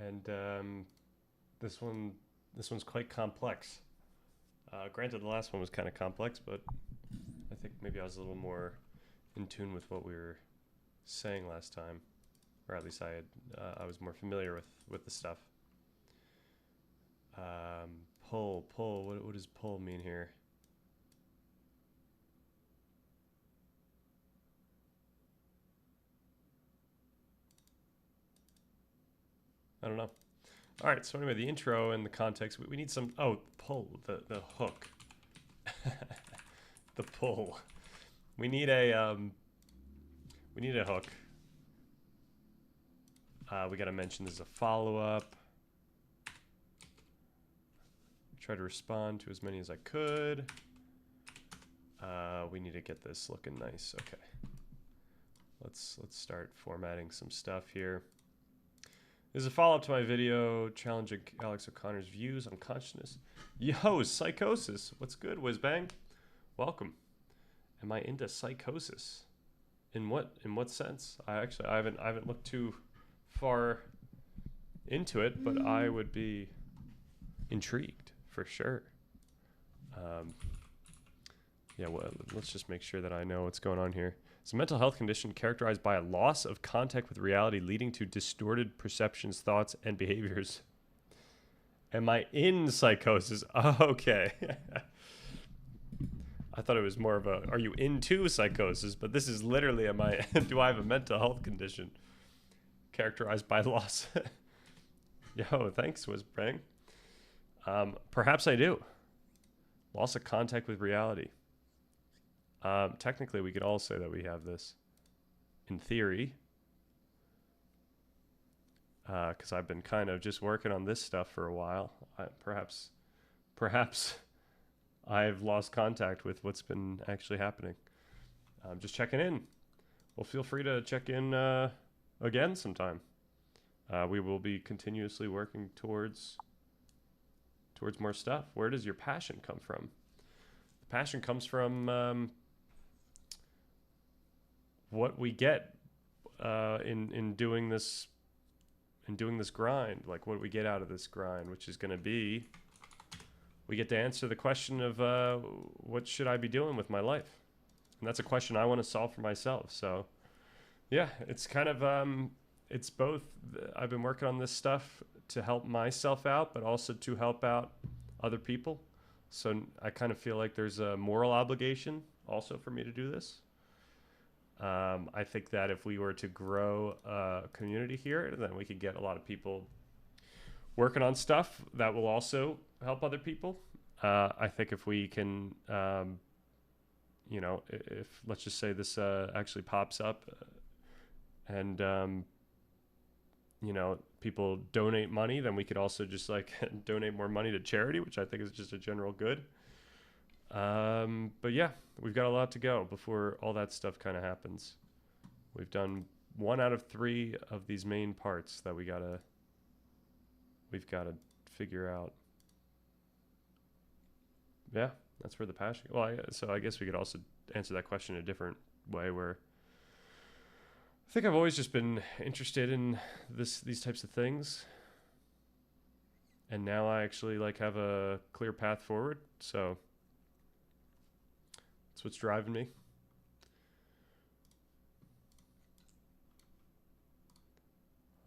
and this one's quite complex. Granted, the last one was kind of complex, but I think maybe I was a little more in tune with what we were saying last time, or at least I was more familiar with the stuff. Pull. What does pull mean here? I don't know. All right. So anyway, the intro and the context. We need some. Oh, pull the hook. The pull. We need a hook. We got to mention there's a follow up. Try to respond to as many as I could. We need to get this looking nice. Okay. Let's start formatting some stuff here. This is a follow-up to my video challenging Alex O'Connor's views on consciousness. Yo, psychosis. What's good, Whizbang? Welcome. Am I into psychosis? In what sense? I haven't looked too far into it, but I would be intrigued for sure. Yeah, well, let's just make sure that I know what's going on here. It's a mental health condition characterized by a loss of contact with reality, leading to distorted perceptions, thoughts, and behaviors. Am I in psychosis? Oh, okay. I thought it was more of a, are you into psychosis? But this is literally, do I have a mental health condition characterized by loss? Yo, thanks, Whizbang. Perhaps I do. Loss of contact with reality. Technically, we could all say that we have this. In theory. Because I've been kind of just working on this stuff for a while. Perhaps I've lost contact with what's been actually happening. I'm just checking in. Well, feel free to check in again sometime. We will be continuously working towards more stuff. Where does your passion come from? The passion comes from what we get in doing this grind. Like what we get out of this grind, which is going to be, we get to answer the question of what should I be doing with my life, and that's a question I want to solve for myself. So yeah, it's kind of it's both. I've been working on this stuff to help myself out, but also to help out other people. So I kind of feel like there's a moral obligation also for me to do this. I think that if we were to grow a community here, then we could get a lot of people working on stuff that will also help other people. I think if we can, if let's just say this actually pops up and, people donate money, then we could also just like donate more money to charity, which I think is just a general good. But yeah, we've got a lot to go before all that stuff kind of happens. We've done 1 out of 3 of these main parts that we've got to figure out. Yeah, that's where the passion. Well, so I guess we could also answer that question in a different way, where I think I've always just been interested in these types of things, and now I actually like have a clear path forward. So that's what's driving me.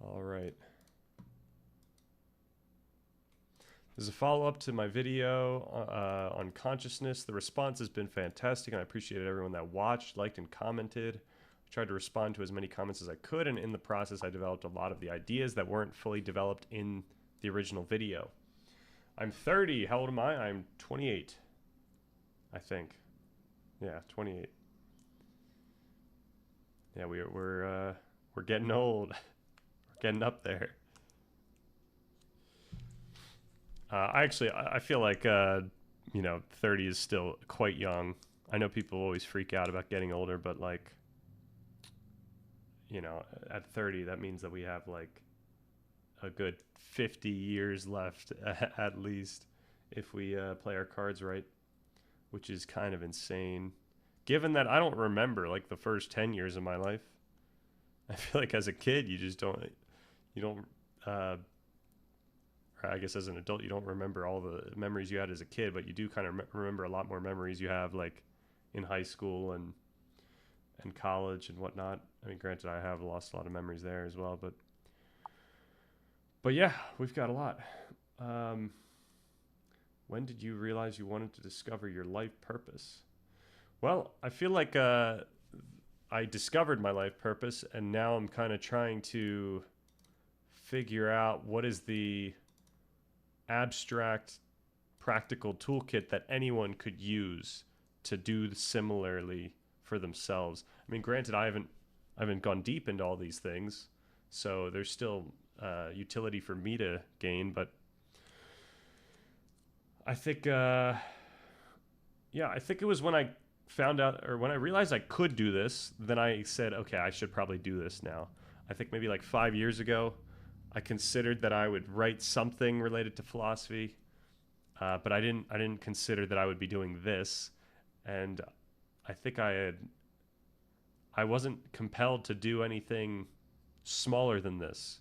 All right. There's a follow-up to my video on consciousness. The response has been fantastic, and I appreciated everyone that watched, liked, and commented. I tried to respond to as many comments as I could, and in the process, I developed a lot of the ideas that weren't fully developed in the original video. I'm 30. How old am I? I'm 28, I think. Yeah, 28. Yeah, we're getting old. We're getting up there. I feel like 30 is still quite young. I know people always freak out about getting older, but like, at 30, that means that we have like a good 50 years left at least, if we play our cards right, which is kind of insane. Given that I don't remember like the first 10 years of my life. I feel like as a kid, you don't I guess as an adult, you don't remember all the memories you had as a kid, but you do kind of remember a lot more memories you have like in high school and college and whatnot. I mean, granted, I have lost a lot of memories there as well, but yeah, we've got a lot. When did you realize you wanted to discover your life purpose? Well, I feel like I discovered my life purpose, and now I'm kind of trying to figure out what is the abstract, practical toolkit that anyone could use to do similarly for themselves. I mean, granted, I haven't gone deep into all these things, so there's still utility for me to gain, but I think, I think it was when I found out, or when I realized I could do this, then I said, okay, I should probably do this now. I think maybe like 5 years ago, I considered that I would write something related to philosophy, but I didn't consider that I would be doing this, and I think I wasn't compelled to do anything smaller than this.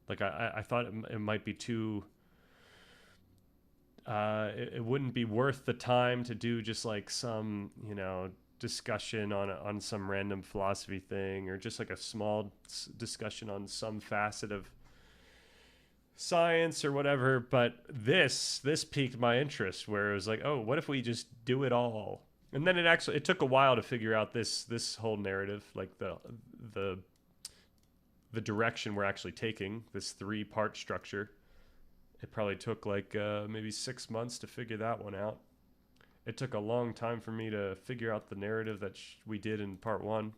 Like I thought it might be too. It wouldn't be worth the time to do just like some, discussion on some random philosophy thing, or just like a small discussion on some facet of science or whatever. But this piqued my interest, where it was like, oh, what if we just do it all? And then it took a while to figure out this whole narrative, like the direction we're actually taking, this 3-part structure. It probably took like maybe 6 months to figure that one out. It took a long time for me to figure out the narrative that we did in part 1,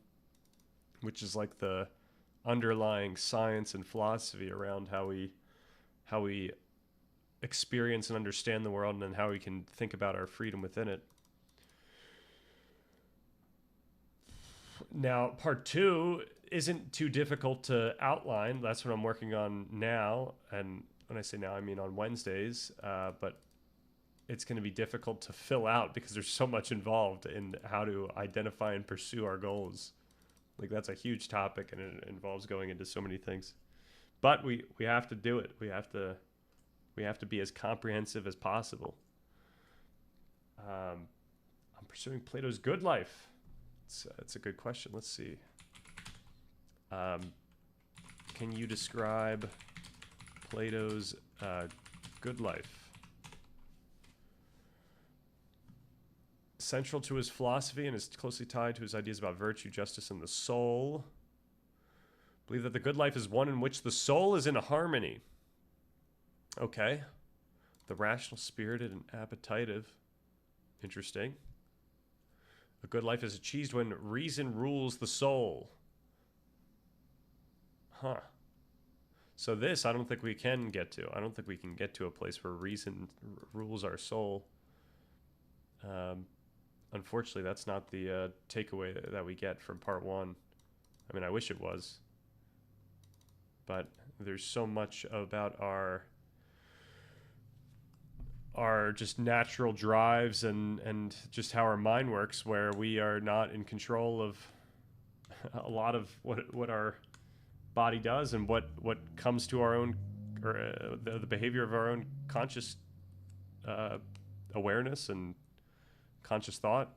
which is like the underlying science and philosophy around how we experience and understand the world, and then how we can think about our freedom within it. Now, part 2 isn't too difficult to outline. That's what I'm working on now, and when I say now, I mean on Wednesdays, but it's going to be difficult to fill out because there's so much involved in how to identify and pursue our goals. Like, that's a huge topic, and it involves going into so many things. But we have to do it. We have to be as comprehensive as possible. I'm pursuing Plato's good life. It's a good question. Let's see. Can you describe Plato's good life? Central to his philosophy and is closely tied to his ideas about virtue, justice, and the soul. Believe that the good life is one in which the soul is in harmony. Okay. The rational, spirited, and appetitive. Interesting. A good life is achieved when reason rules the soul. Huh. So this, I don't think we can get to. I don't think we can get to a place where reason rules our soul. Unfortunately, that's not the takeaway that we get from part 1. I mean, I wish it was. But there's so much about our just natural drives and just how our mind works, where we are not in control of a lot of what our body does, and what comes to our own, or the behavior of our own conscious awareness and conscious thought.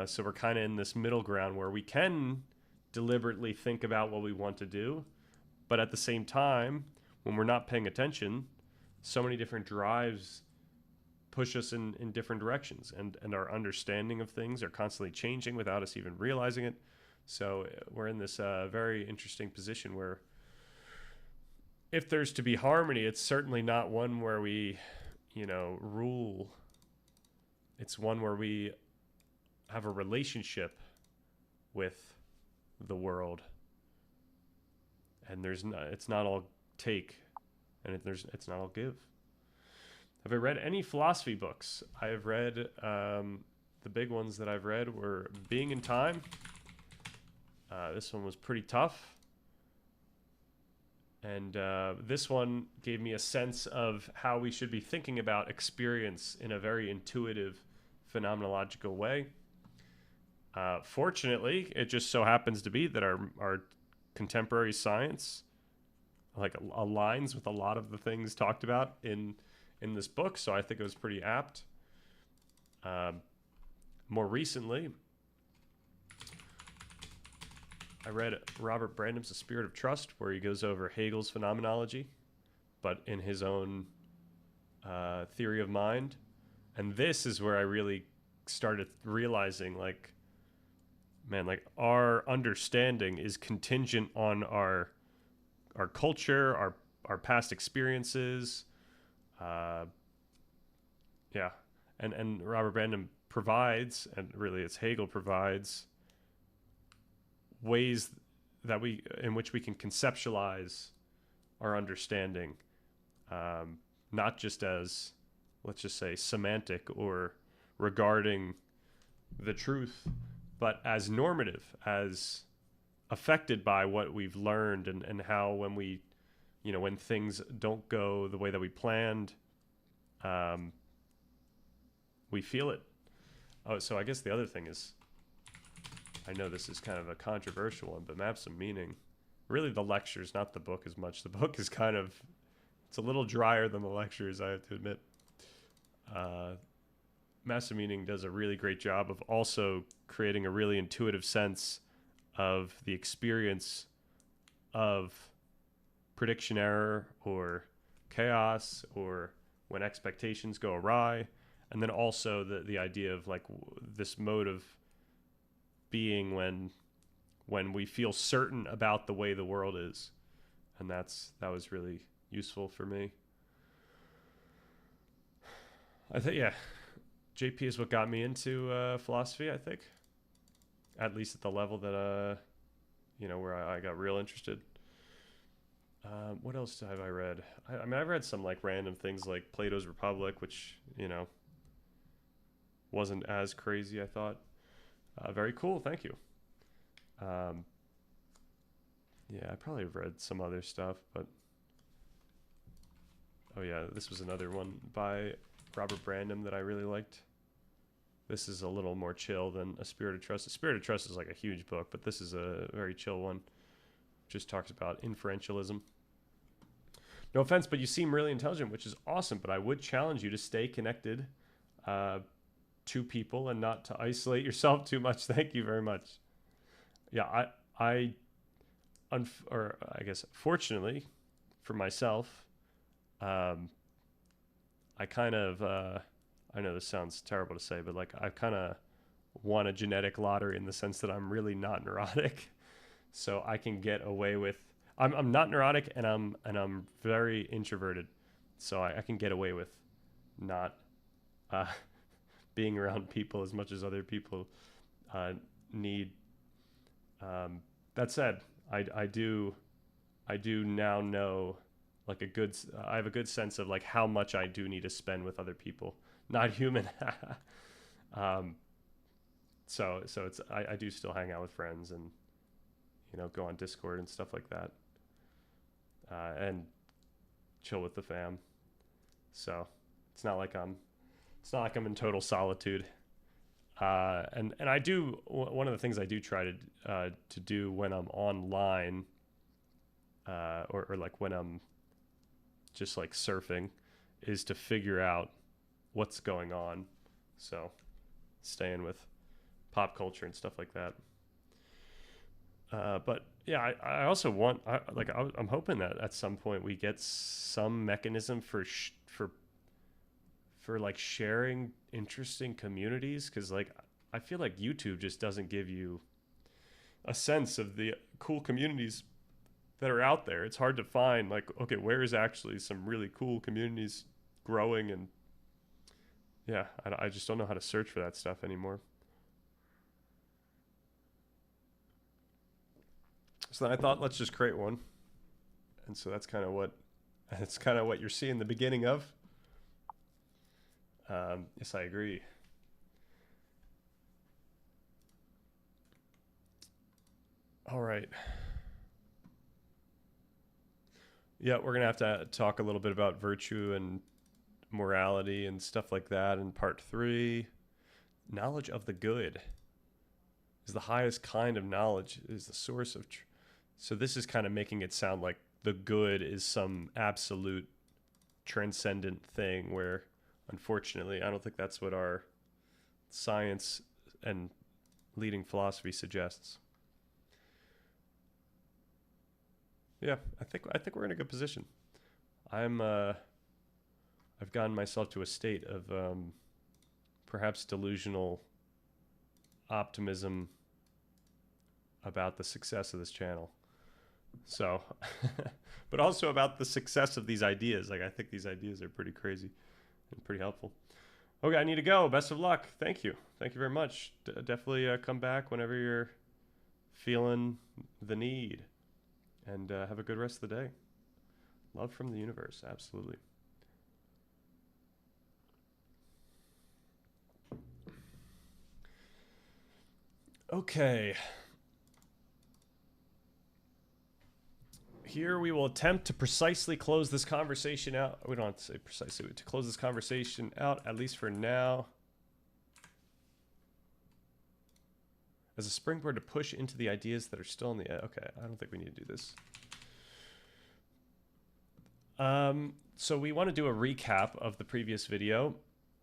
So we're kind of in this middle ground where we can deliberately think about what we want to do, but at the same time, when we're not paying attention, so many different drives push us in different directions, and our understanding of things are constantly changing without us even realizing it. So we're in this very interesting position where, if there's to be harmony, it's certainly not one where we, rule. It's one where we have a relationship with the world, and it's not all take, and it's not all give. Have I read any philosophy books? I have read, the big ones that I've read were Being in Time. This one was pretty tough. And this one gave me a sense of how we should be thinking about experience in a very intuitive, phenomenological way. Fortunately, it just so happens to be that our contemporary science like aligns with a lot of the things talked about in this book. So I think it was pretty apt. More recently, I read Robert Brandam's The Spirit of Trust, where he goes over Hegel's phenomenology, but in his own theory of mind. And this is where I really started realizing, like, man, like our understanding is contingent on our culture, our past experiences. Yeah. And Robert Brandam provides, and really it's Hegel provides, ways that in which we can conceptualize our understanding, not just as, let's just say, semantic or regarding the truth, but as normative, as affected by what we've learned, and how when we, when things don't go the way that we planned, we feel it. Oh, so I guess the other thing is, I know this is kind of a controversial one, but Maps of Meaning, really the lectures, not the book as much. The book is kind of, it's a little drier than the lectures, I have to admit. Maps of Meaning does a really great job of also creating a really intuitive sense of the experience of prediction error or chaos, or when expectations go awry. And then also the idea of like this mode of being when we feel certain about the way the world is. And that was really useful for me. I think, yeah, JP is what got me into philosophy, I think. At least at the level that, where I got real interested. What else have I read? I mean, I've read some like random things like Plato's Republic, which, wasn't as crazy, I thought. Very cool, thank you. Yeah, I probably have read some other stuff, but... Oh yeah, this was another one by Robert Brandam that I really liked. This is a little more chill than A Spirit of Trust. A Spirit of Trust is like a huge book, but this is a very chill one. Just talks about inferentialism. No offense, but you seem really intelligent, which is awesome, but I would challenge you to stay connected to people and not to isolate yourself too much. Thank you very much. Yeah, I guess fortunately for myself, I kind of, I know this sounds terrible to say, but like I kind of won a genetic lottery in the sense that I'm really not neurotic. So I can get away with, I'm not neurotic, and I'm very introverted. So I can get away with not being around people as much as other people need. That said, I do now know like I have a good sense of like how much I do need to spend with other people, not human. So it's, I do still hang out with friends and, go on Discord and stuff like that, and chill with the fam. So it's not like I'm in total solitude. And I do, one of the things I do try to do when I'm online, or like when I'm just like surfing, is to figure out what's going on. So staying with pop culture and stuff like that. But yeah, I also want, I'm hoping that at some point we get some mechanism for like sharing interesting communities, because like I feel like YouTube just doesn't give you a sense of the cool communities that are out there. It's hard to find like, okay, where is actually some really cool communities growing, and yeah, I just don't know how to search for that stuff anymore. So then I thought, let's just create one. And so that's kind of what you're seeing the beginning of. Yes, I agree. All right. Yeah, we're going to have to talk a little bit about virtue and morality and stuff like that in part 3. Knowledge of the good is the highest kind of knowledge, is the source of so this is kind of making it sound like the good is some absolute transcendent thing, where unfortunately I don't think that's what our science and leading philosophy suggests. Yeah, I think we're in a good position. I've gotten myself to a state of perhaps delusional optimism about the success of this channel. So, but also about the success of these ideas. Like, I think these ideas are pretty crazy and pretty helpful. Okay, I need to go. Best of luck. Thank you. Thank you very much. Definitely come back whenever you're feeling the need. And have a good rest of the day. Love from the universe. Absolutely. Okay. Here we will attempt to precisely close this conversation out. We don't have to say precisely, to close this conversation out, at least for now. As a springboard to push into the ideas that are still in the... Okay, I don't think we need to do this. So we want to do a recap of the previous video.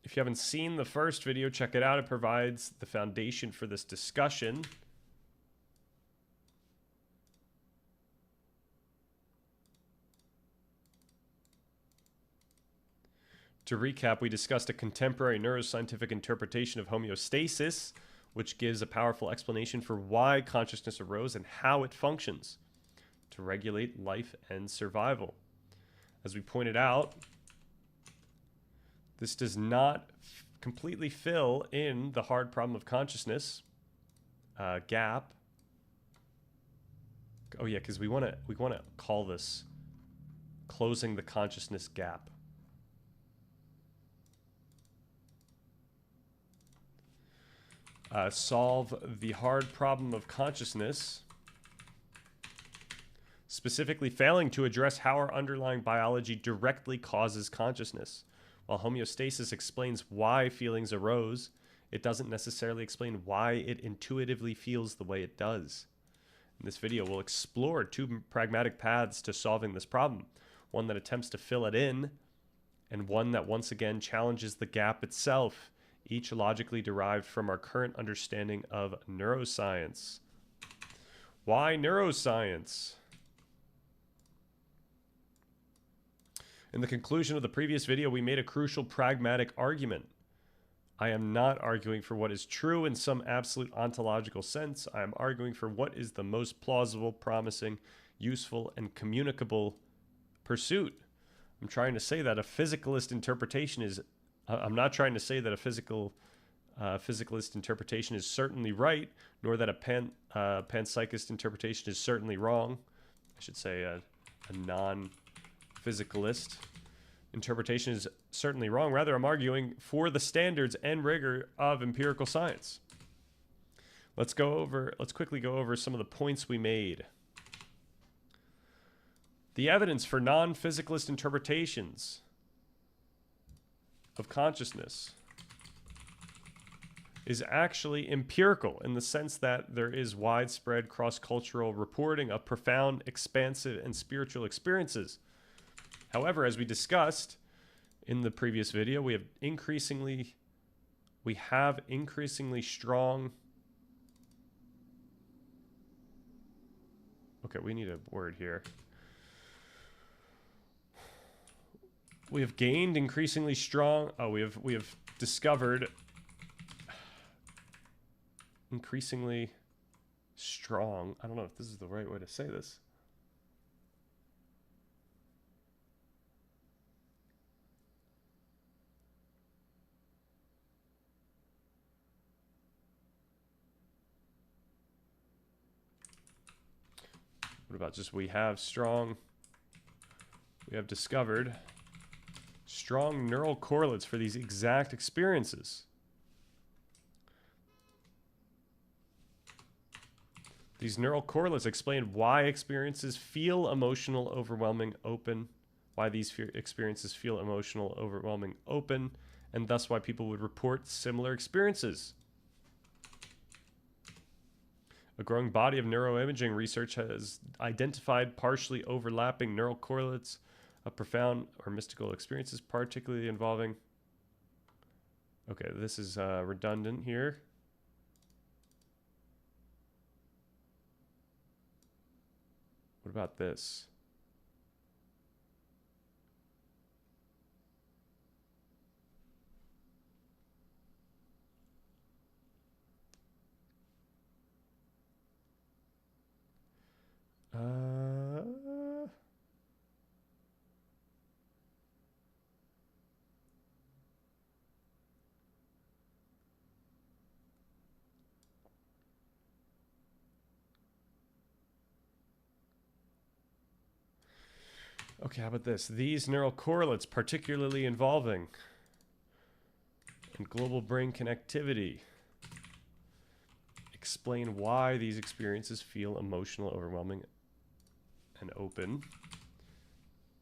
If you haven't seen the first video, check it out. It provides the foundation for this discussion. To recap, we discussed a contemporary neuroscientific interpretation of homeostasis, which gives a powerful explanation for why consciousness arose and how it functions to regulate life and survival. As we pointed out, this does not completely fill in the hard problem of consciousness gap. Oh yeah, because we want to call this closing the consciousness gap. Solve the hard problem of consciousness, specifically failing to address how our underlying biology directly causes consciousness. While homeostasis explains why feelings arose, it doesn't necessarily explain why it intuitively feels the way it does. In this video, we'll explore two pragmatic paths to solving this problem, one that attempts to fill it in, and one that once again challenges the gap itself, each logically derived from our current understanding of neuroscience. Why neuroscience? In the conclusion of the previous video, we made a crucial pragmatic argument. I am not arguing for what is true in some absolute ontological sense. I am arguing for what is the most plausible, promising, useful, and communicable pursuit. I'm trying to say that a physicalist interpretation is... I'm not trying to say that a physicalist interpretation is certainly right, nor that a panpsychist interpretation is certainly wrong. I should say a non-physicalist interpretation is certainly wrong. Rather, I'm arguing for the standards and rigor of empirical science. Let's quickly go over some of the points we made. The evidence for non-physicalist interpretations of consciousness is actually empirical in the sense that there is widespread cross-cultural reporting of profound, expansive, and spiritual experiences. However, as we discussed in the previous video, we have increasingly strong... Okay, we need a word here. We have gained increasingly strong... Oh, we have discovered increasingly strong... I don't know if this is the right way to say this. What about just we have discovered strong neural correlates for these exact experiences. These neural correlates explain why experiences feel emotional, overwhelming, open, why these experiences feel emotional, overwhelming, open, and thus why people would report similar experiences. A growing body of neuroimaging research has identified partially overlapping neural correlates of profound or mystical experiences, particularly involving... Okay, this is redundant here. What about this? Okay, how about this? These neural correlates, particularly involving and global brain connectivity, explain why these experiences feel emotional, overwhelming, and open,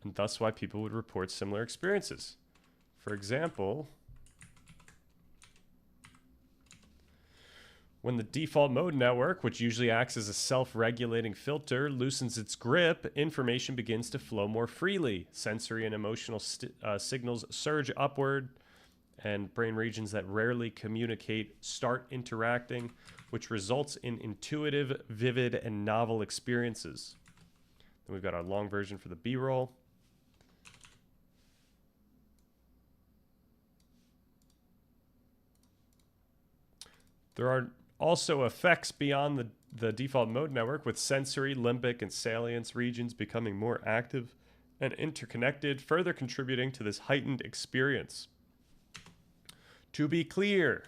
and thus why people would report similar experiences. For example, when the default mode network, which usually acts as a self-regulating filter, loosens its grip, information begins to flow more freely. Sensory and emotional signals surge upward, and brain regions that rarely communicate start interacting, which results in intuitive, vivid, and novel experiences. Then we've got our long version for the B-roll. There are also effects beyond the default mode network, with sensory, limbic, and salience regions becoming more active and interconnected, further contributing to this heightened experience. To be clear,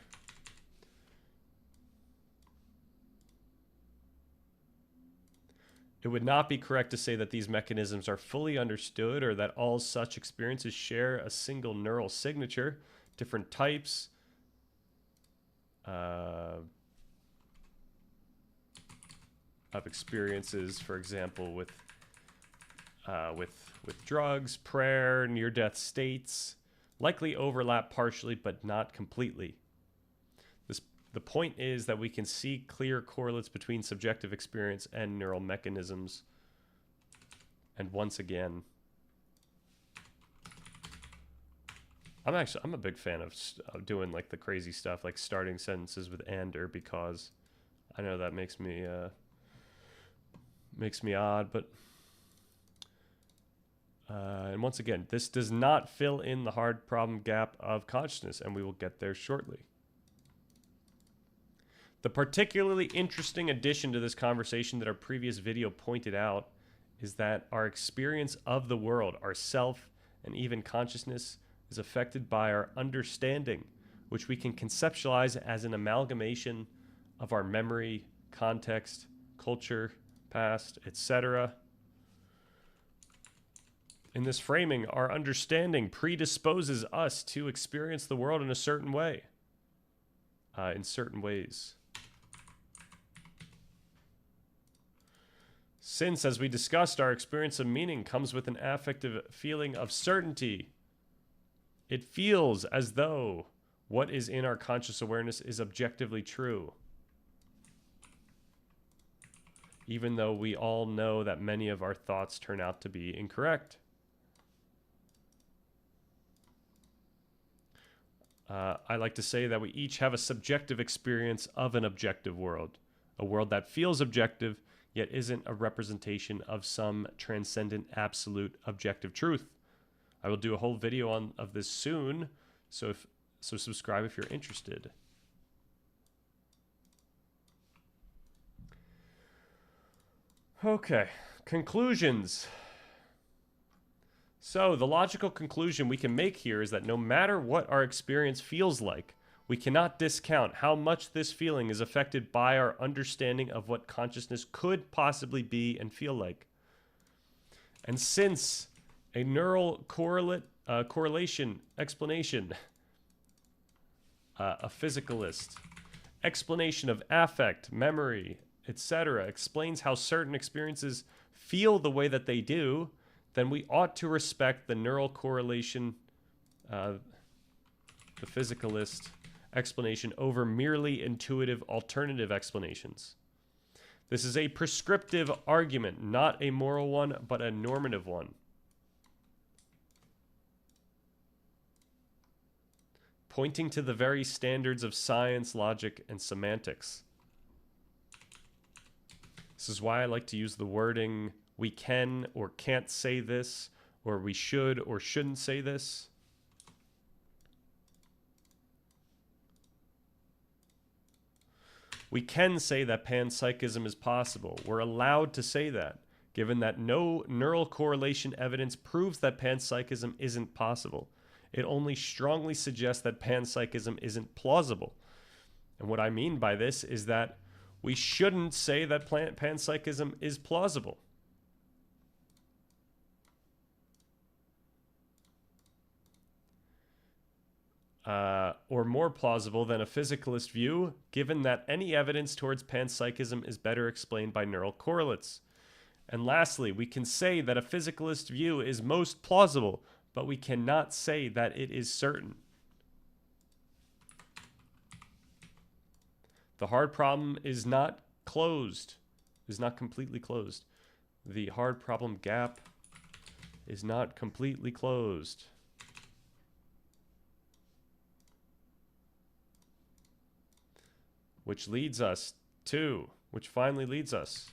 it would not be correct to say that these mechanisms are fully understood or that all such experiences share a single neural signature. Different types of experiences, for example, with drugs, prayer, near-death states, likely overlap partially but not completely. The point is that we can see clear correlates between subjective experience and neural mechanisms. And once again, I'm a big fan of doing like the crazy stuff, like starting sentences with and or because. I know that makes me odd, but and once again, this does not fill in the hard problem gap of consciousness, and we will get there shortly. The particularly interesting addition to this conversation that our previous video pointed out is that our experience of the world, our self, and even consciousness is affected by our understanding, which we can conceptualize as an amalgamation of our memory, context, culture, past, etc. In this framing, our understanding predisposes us to experience the world in a certain way, in certain ways. Since, as we discussed, our experience of meaning comes with an affective feeling of certainty, it feels as though what is in our conscious awareness is objectively true, even though we all know that many of our thoughts turn out to be incorrect. I like to say that we each have a subjective experience of an objective world, a world that feels objective, yet isn't a representation of some transcendent, absolute, objective truth. I will do a whole video of this soon, so subscribe if you're interested. Okay, conclusions. So the logical conclusion we can make here is that no matter what our experience feels like, we cannot discount how much this feeling is affected by our understanding of what consciousness could possibly be and feel like. And since a neural correlation explanation, a physicalist explanation of affect, memory, etc., explains how certain experiences feel the way that they do, then we ought to respect the neural correlation, the physicalist explanation over merely intuitive alternative explanations. This is a prescriptive argument, not a moral one, but a normative one. Pointing to the very standards of science, logic, and semantics. This is why I like to use the wording, we can or can't say this, or we should or shouldn't say this. We can say that panpsychism is possible. We're allowed to say that, given that no neural correlation evidence proves that panpsychism isn't possible. It only strongly suggests that panpsychism isn't plausible. And what I mean by this is that we shouldn't say that panpsychism is plausible. Or more plausible than a physicalist view, given that any evidence towards panpsychism is better explained by neural correlates. And lastly, we can say that a physicalist view is most plausible, but we cannot say that it is certain. The hard problem is not closed, is not completely closed. The hard problem gap is not completely closed. Which leads us to, which finally leads us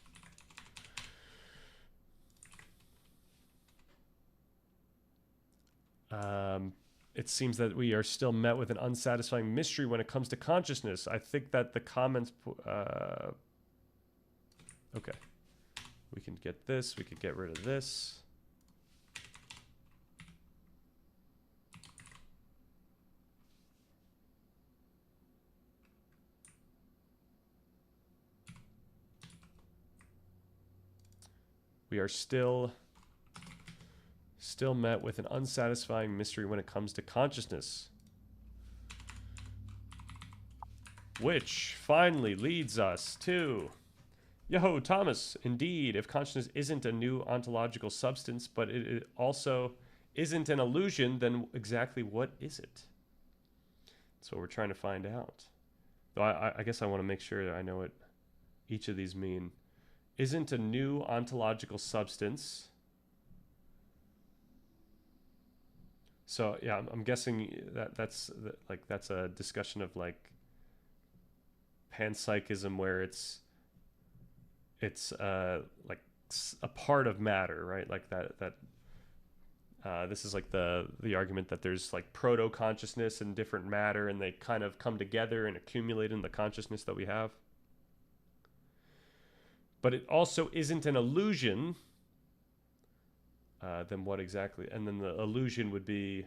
it seems that we are still met with an unsatisfying mystery when it comes to consciousness. I think that the comments... okay. We can get this. We could get rid of this. We are still met with an unsatisfying mystery when it comes to consciousness. Which finally leads us to... Yo, Thomas, indeed, if consciousness isn't a new ontological substance, but it also isn't an illusion, then exactly what is it? That's what we're trying to find out. Though I guess I want to make sure that I know what each of these mean. Isn't a new ontological substance... So yeah, I'm guessing that that's a discussion of like panpsychism, where it's like a part of matter, right? Like that this is like the argument that there's like proto consciousness and different matter, and they kind of come together and accumulate in the consciousness that we have. But it also isn't an illusion. Then what exactly? And then the illusion would be...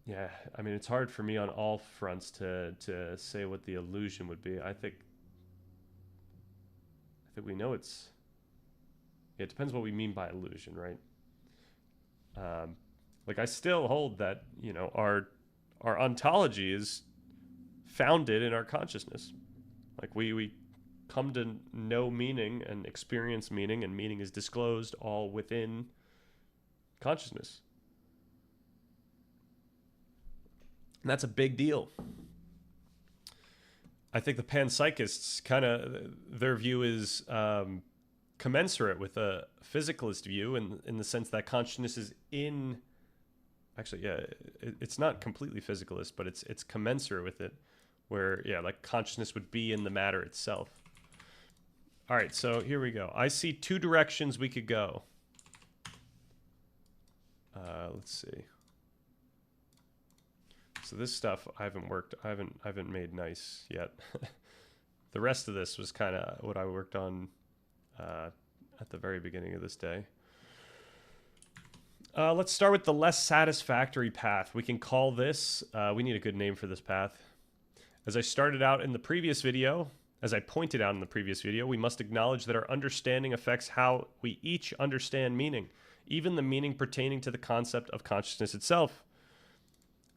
Yeah, I mean, it's hard for me on all fronts to say what the illusion would be. I think we know it's... Yeah, it depends what we mean by illusion, right? Like, I still hold that, you know, our ontology is founded in our consciousness. Like, we come to know meaning and experience meaning, and meaning is disclosed all within consciousness. And that's a big deal. I think the panpsychists kind of, their view is commensurate with a physicalist view in the sense that consciousness is in... Actually, yeah, it's not completely physicalist, but it's commensurate with it, where, yeah, like consciousness would be in the matter itself. All right, so here we go. I see two directions we could go. Let's see. So this stuff I haven't made nice yet. The rest of this was kind of what I worked on at the very beginning of this day. Let's start with the less satisfactory path. We can call this, we need a good name for this path. As I started out in the previous video, as I pointed out in the previous video, we must acknowledge that our understanding affects how we each understand meaning, even the meaning pertaining to the concept of consciousness itself.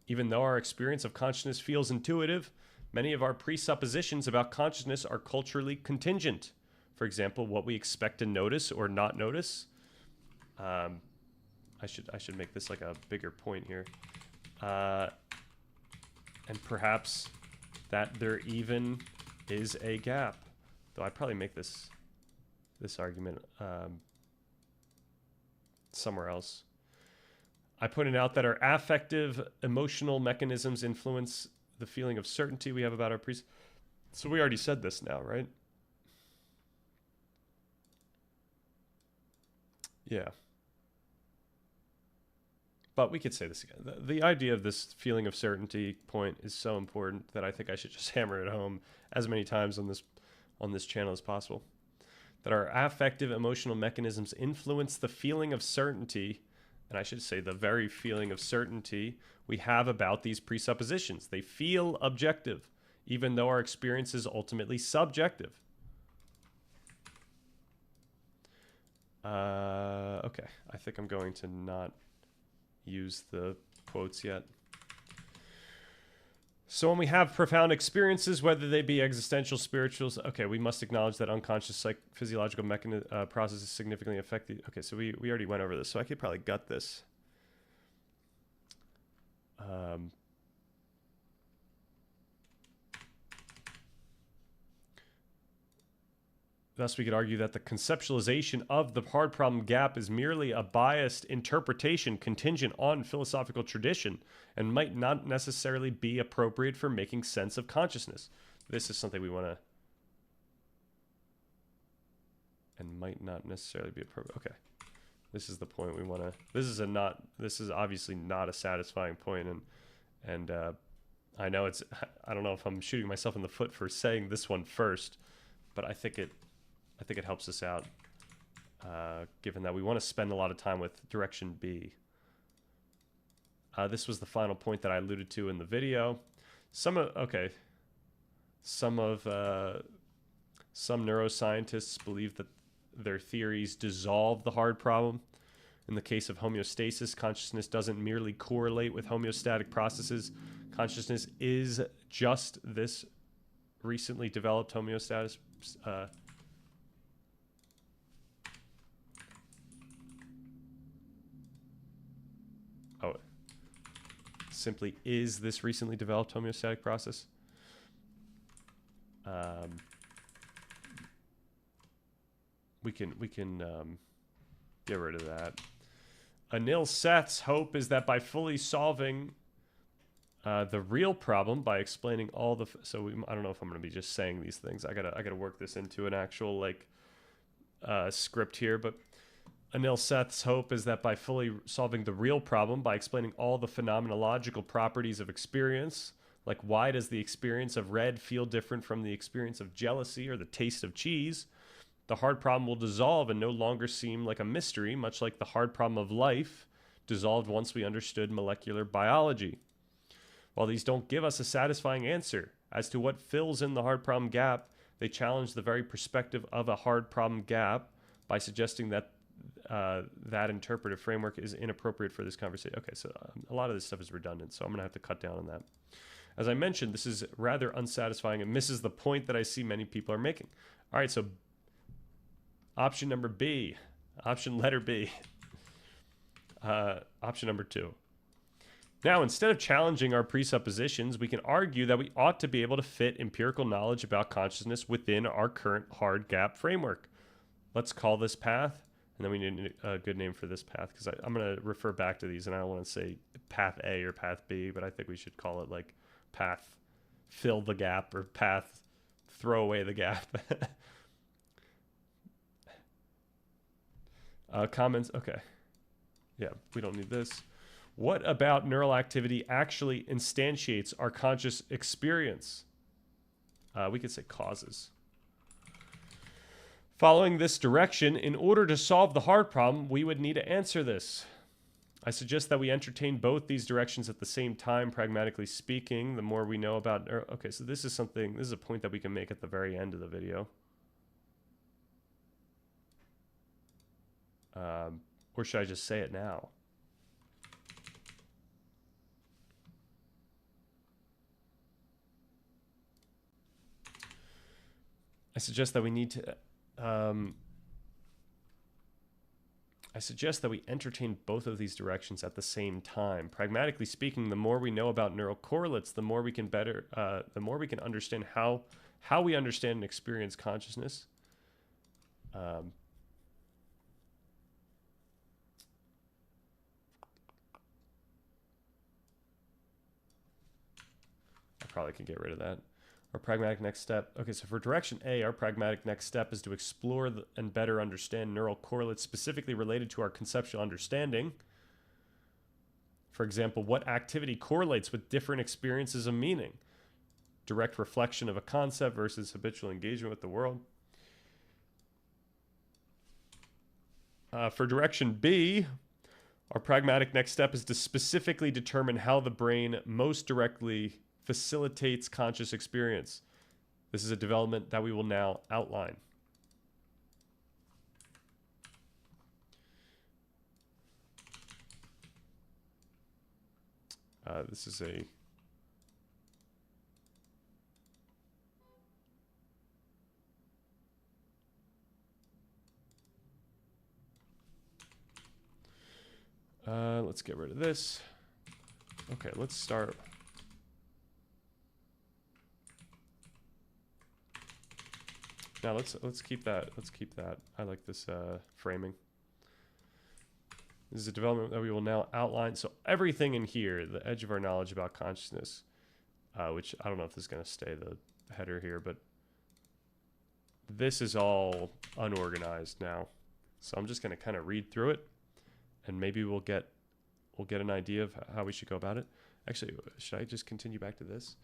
Even though our experience of consciousness feels intuitive, many of our presuppositions about consciousness are culturally contingent. For example, what we expect to notice or not notice. I should make this like a bigger point here. And perhaps that they're even is a gap. Though I'd probably make this argument somewhere else. I pointed out that our affective emotional mechanisms influence the feeling of certainty we have about our So we already said this now, right? Yeah. But we could say this again. The idea of this feeling of certainty point is so important that I think I should just hammer it home as many times on this channel as possible. That our affective emotional mechanisms influence the feeling of certainty, and I should say the very feeling of certainty we have about these presuppositions. They feel objective, even though our experience is ultimately subjective. Okay, I think I'm going to not use the quotes yet. So when we have profound experiences, whether they be existential, spirituals, okay, we must acknowledge that unconscious physiological processes significantly affect the... Okay, so we already went over this, so I could probably gut this. Thus, we could argue that the conceptualization of the hard problem gap is merely a biased interpretation contingent on philosophical tradition and might not necessarily be appropriate for making sense of consciousness. This is something we want to... And might not necessarily be appropriate. Okay. This is the point we want to... This is obviously not a satisfying point, and I know it's... I don't know if I'm shooting myself in the foot for saying this one first, but I think it helps us out, given that we want to spend a lot of time with direction B. This was the final point that I alluded to in the video. Some neuroscientists believe that their theories dissolve the hard problem. In the case of homeostasis, consciousness doesn't merely correlate with homeostatic processes. Consciousness is just this recently developed homeostasis. Simply is this recently developed homeostatic process. We can get rid of that. Anil Seth's hope is that by fully solving the real problem by explaining all the I don't know if I'm going to be just saying these things. I gotta work this into an actual script here, but Anil Seth's hope is that by fully solving the real problem, by explaining all the phenomenological properties of experience, like why does the experience of red feel different from the experience of jealousy or the taste of cheese, the hard problem will dissolve and no longer seem like a mystery, much like the hard problem of life dissolved once we understood molecular biology. While these don't give us a satisfying answer as to what fills in the hard problem gap, they challenge the very perspective of a hard problem gap by suggesting that that interpretive framework is inappropriate for this conversation. Okay, so a lot of this stuff is redundant, so I'm going to have to cut down on that. As I mentioned, this is rather unsatisfying and misses the point that I see many people are making. All right, so option number B, option letter B, option number 2. Now, instead of challenging our presuppositions, we can argue that we ought to be able to fit empirical knowledge about consciousness within our current hard gap framework. Let's call this path. And then we need a good name for this path, because I'm going to refer back to these, and I don't want to say path A or path B, but I think we should call it like path fill the gap or path throw away the gap. Comments? Okay. Yeah, we don't need this. What about neural activity actually instantiates our conscious experience? We could say causes. Following this direction, in order to solve the hard problem, we would need to answer this. I suggest that we entertain both these directions at the same time, pragmatically speaking. The more we know about... Okay, so this is a point that we can make at the very end of the video. Or should I just say it now? I suggest that we need to... I suggest that we entertain both of these directions at the same time. Pragmatically speaking, the more we know about neural correlates, the more we can understand how we understand and experience consciousness. I probably can get rid of that. Our pragmatic next step. Okay, so for direction A, our pragmatic next step is to explore and better understand neural correlates specifically related to our conceptual understanding. For example, what activity correlates with different experiences of meaning? Direct reflection of a concept versus habitual engagement with the world. For direction B, our pragmatic next step is to specifically determine how the brain most directly facilitates conscious experience. This is a development that we will now outline. This is a let's get rid of this. Okay, let's start. Now let's keep that. Let's keep that. I like this framing. This is a development that we will now outline. So everything in here, the edge of our knowledge about consciousness, which I don't know if this is going to stay the header here, but this is all unorganized now. So I'm just going to kind of read through it, and maybe we'll get an idea of how we should go about it. Actually, should I just continue back to this?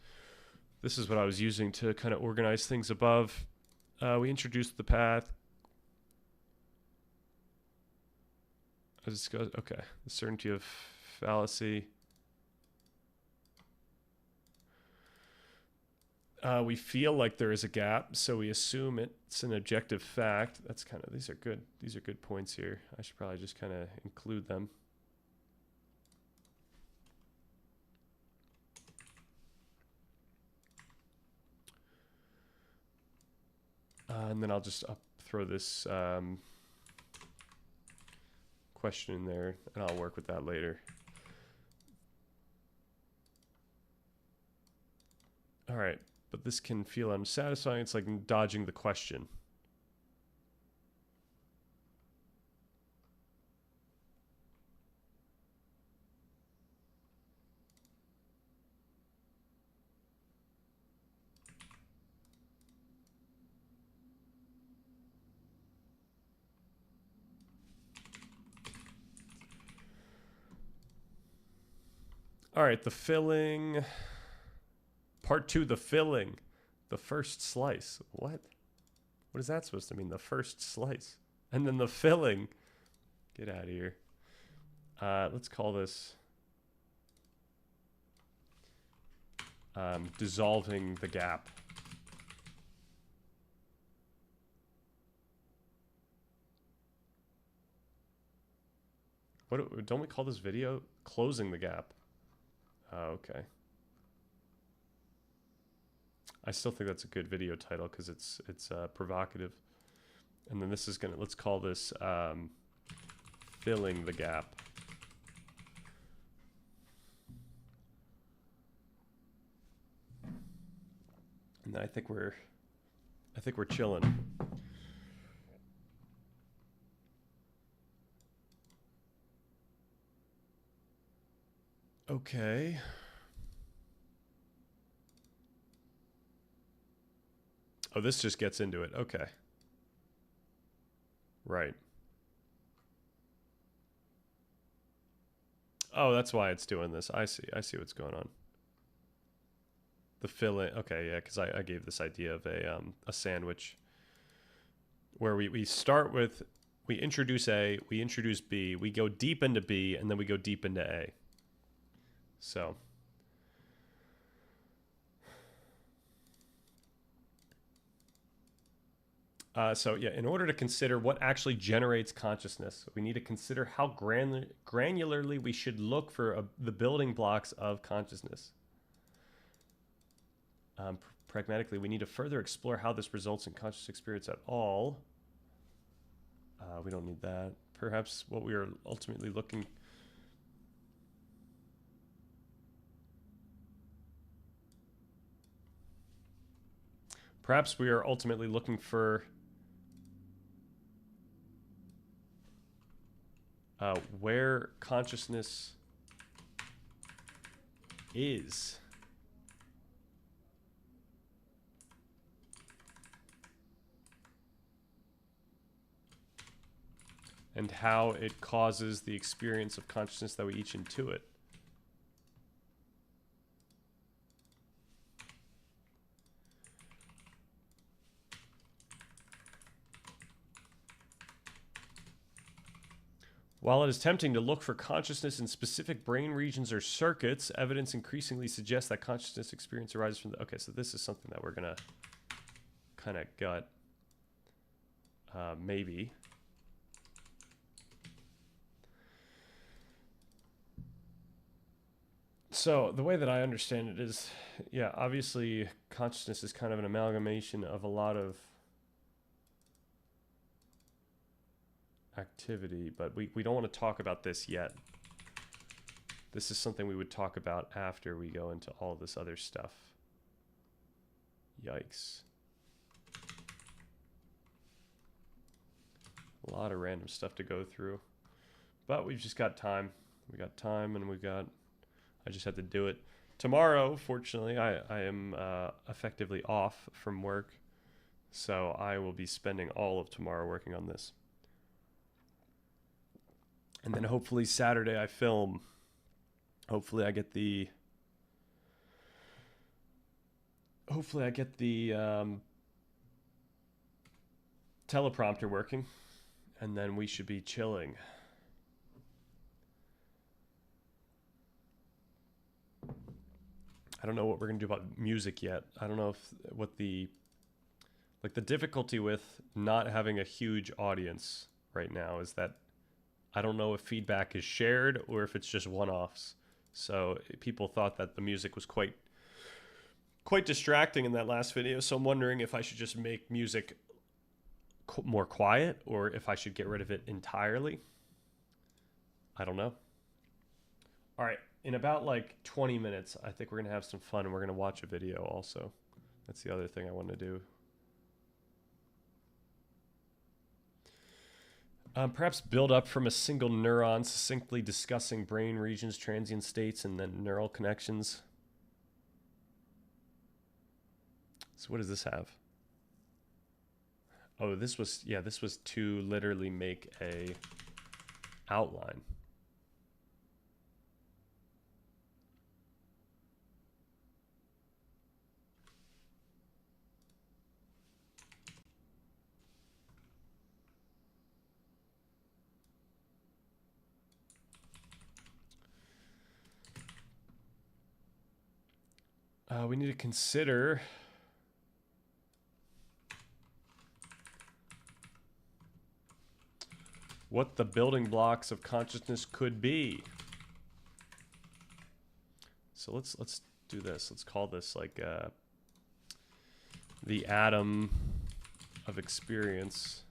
This is what I was using to kind of organize things above. We introduced the path. Okay, the certainty of fallacy. We feel like there is a gap, so we assume it's an objective fact. That's kind of, these are good. These are good points here. I should probably just kind of include them. And then I'll just throw this question in there, and I'll work with that later. All right, but this can feel unsatisfying. It's like dodging the question. All right, the filling. Part 2, the filling. The first slice. What? What is that supposed to mean? The first slice. And then the filling. Get out of here. Let's call this dissolving the gap. What don't we call this video? Closing the gap. Oh, okay. I still think that's a good video title because it's provocative. And then this is gonna, let's call this filling the gap. And I think we're chilling. Okay. Oh, this just gets into it. Okay. Right. Oh, that's why it's doing this. I see what's going on. The filling. Okay, yeah, because I gave this idea of a sandwich where we start with, we introduce A, we introduce B, we go deep into B, and then we go deep into A. So yeah, in order to consider what actually generates consciousness, we need to consider how granularly we should look for the building blocks of consciousness. Pragmatically, we need to further explore how this results in conscious experience at all. We don't need that. Perhaps what we are ultimately looking. Perhaps we are ultimately looking for where consciousness is. And how it causes the experience of consciousness that we each intuit. While it is tempting to look for consciousness in specific brain regions or circuits, evidence increasingly suggests that consciousness experience arises from the... Okay, so this is something that we're going to kind of gut. Maybe. So the way that I understand it is, yeah, obviously consciousness is kind of an amalgamation of a lot of activity, but we don't want to talk about this yet. This is something we would talk about after we go into all this other stuff. Yikes. A lot of random stuff to go through. But we've just got time. We got time and I just had to do it. Tomorrow, fortunately, I am effectively off from work. So I will be spending all of tomorrow working on this. And then hopefully Saturday I film. Hopefully I get the teleprompter working, and then we should be chilling. I don't know what we're gonna do about music yet. I don't know what the difficulty with not having a huge audience right now is that I don't know if feedback is shared or if it's just one-offs. So people thought that the music was quite distracting in that last video. So I'm wondering if I should just make music more quiet or if I should get rid of it entirely. I don't know. All right, in about like 20 minutes, I think we're gonna have some fun and we're gonna watch a video also. That's the other thing I want to do. Perhaps build up from a single neuron, succinctly discussing brain regions, transient states, and then neural connections. So what does this have? Oh, this was to literally make a outline. We need to consider what the building blocks of consciousness could be. So let's do this. Let's call this like the atom of experience.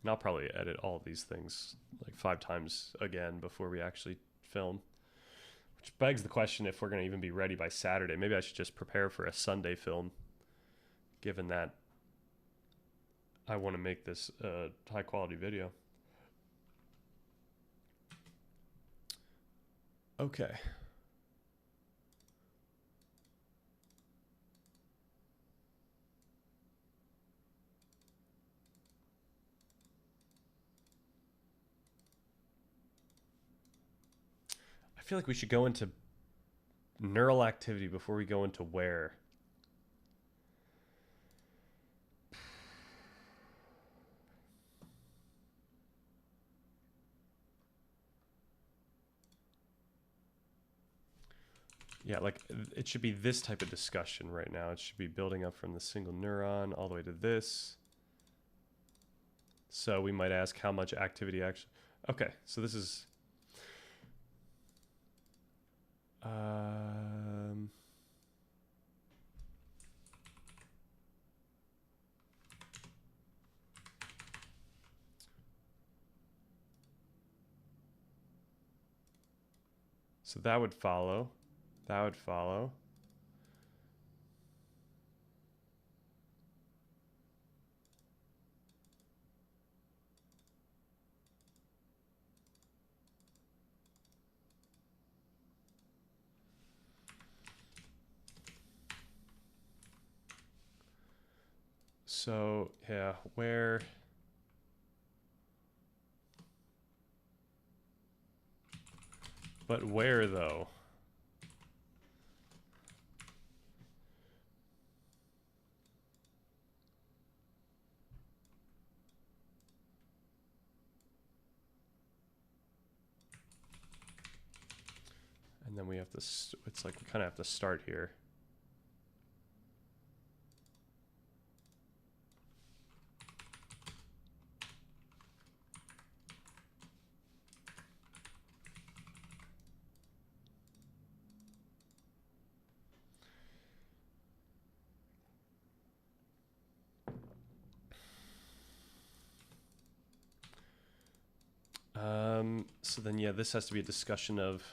And I'll probably edit all of these things like 5 times again before we actually film. Which begs the question if we're going to even be ready by Saturday. Maybe I should just prepare for a Sunday film, given that I want to make this a high quality video. Okay. I feel like we should go into neural activity before we go into where. Yeah, like it should be this type of discussion right now. It should be building up from the single neuron all the way to this. So we might ask how much activity actually... Okay, so this is... So that would follow. That would follow. So, yeah, where... But where, though? And then we have to, it's like we kind of have to start here. So then, yeah, this has to be a discussion of,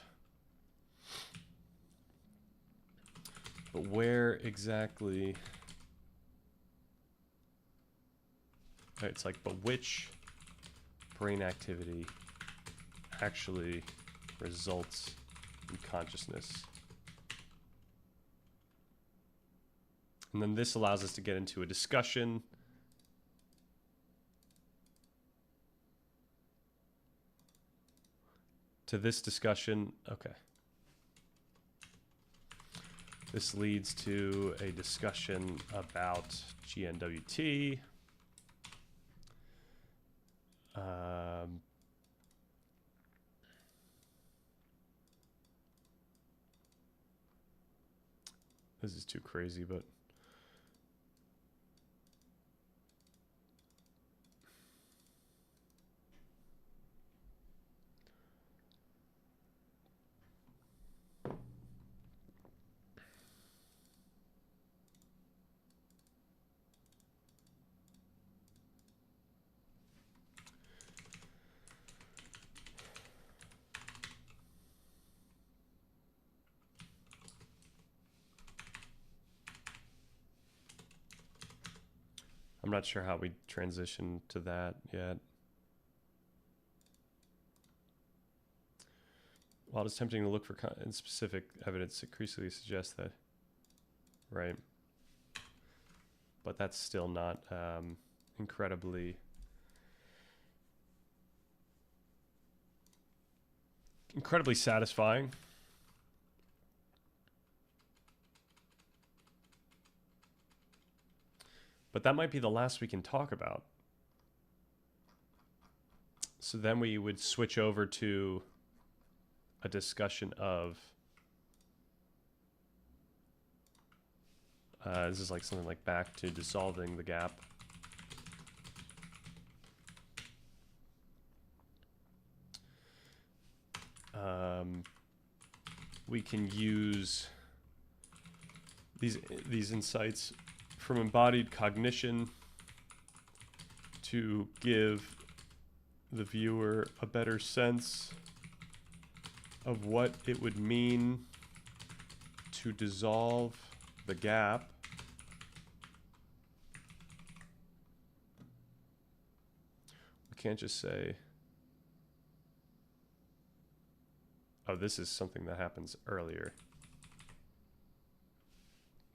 but where exactly, it's like, but which brain activity actually results in consciousness? And then this allows us to get into a discussion to this discussion. Okay. This leads to a discussion about GNWT. This is too crazy, but I'm not sure how we transition to that yet. While it's tempting to look for specific evidence, it increasingly suggests that, right? But that's still not incredibly satisfying. But that might be the last we can talk about. So then we would switch over to a discussion of this is like something like back to dissolving the gap. We can use these insights from embodied cognition to give the viewer a better sense of what it would mean to dissolve the gap. We can't just say, oh, this is something that happens earlier.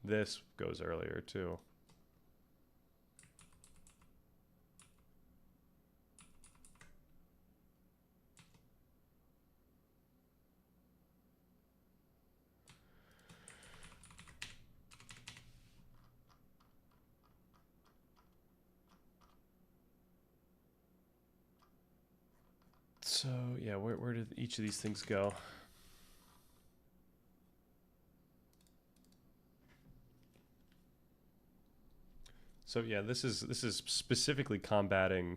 This goes earlier too. So yeah, where did each of these things go? So yeah, this is specifically combating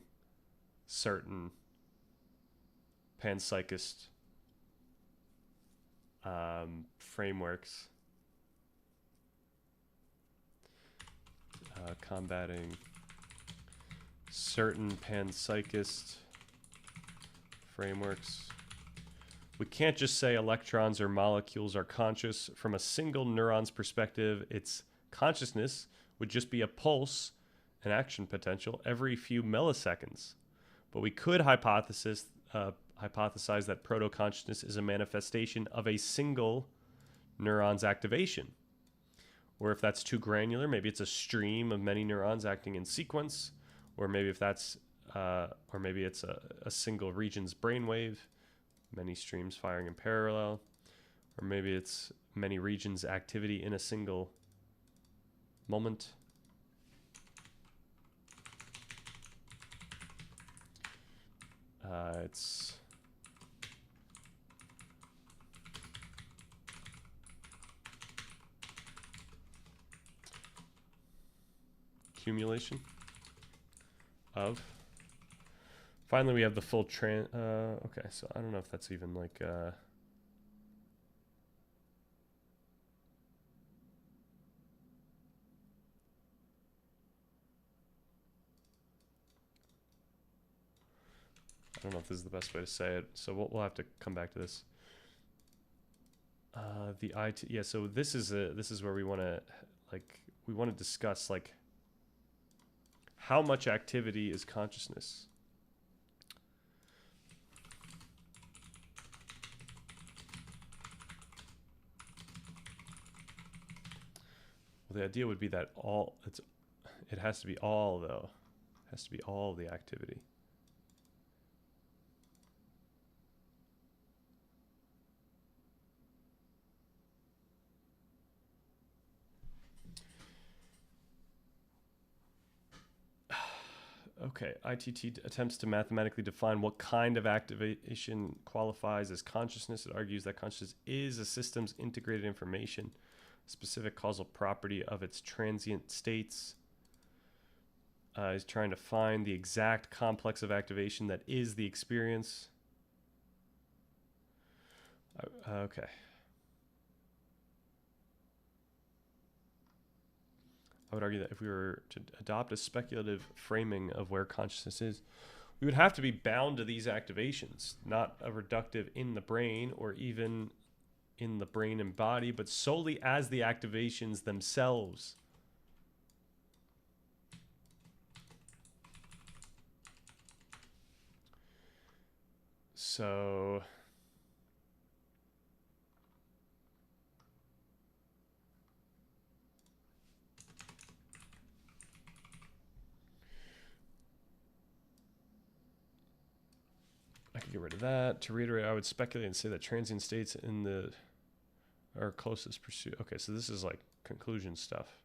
certain panpsychist frameworks, combating certain panpsychist frameworks We can't just say electrons or molecules are conscious from a single neuron's perspective. Its consciousness would just be a pulse, an action potential, every few milliseconds. But we could hypothesize that proto-consciousness is a manifestation of a single neuron's activation. Or if that's too granular, maybe it's a stream of many neurons acting in sequence. Or maybe if that's, or maybe it's a single region's brainwave, many streams firing in parallel. Or maybe it's many regions' activity in a single moment. It's accumulation of. Finally, we have the full okay, so I don't know if that's even like I don't know if this is the best way to say it, so we'll have to come back to this. The IT, yeah. So this is where we want to discuss like how much activity is consciousness. Well, the idea would be that it has to be all though. It has to be all the activity. Okay, ITT attempts to mathematically define what kind of activation qualifies as consciousness. It argues that consciousness is a system's integrated information, specific causal property of its transient states. Is trying to find the exact complex of activation that is the experience. Okay. I would argue that if we were to adopt a speculative framing of where consciousness is, we would have to be bound to these activations, not a reductive in the brain or even in the brain and body, but solely as the activations themselves. So I could get rid of that. To reiterate, I would speculate and say that transient states in the our closest pursuit. Okay, so this is like conclusion stuff.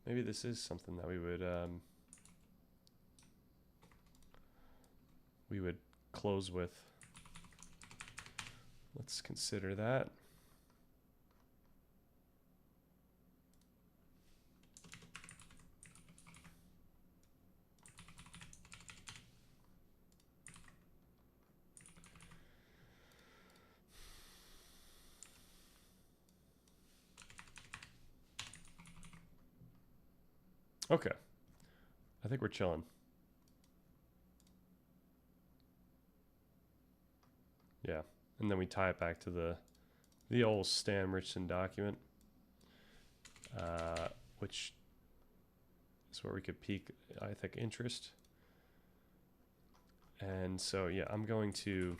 Maybe this is something that we would close with. Let's consider that. Okay. I think we're chilling. Yeah. And then we tie it back to the old Stan Richardson document, which is where we could peak, I think, interest. And so, yeah, I'm going to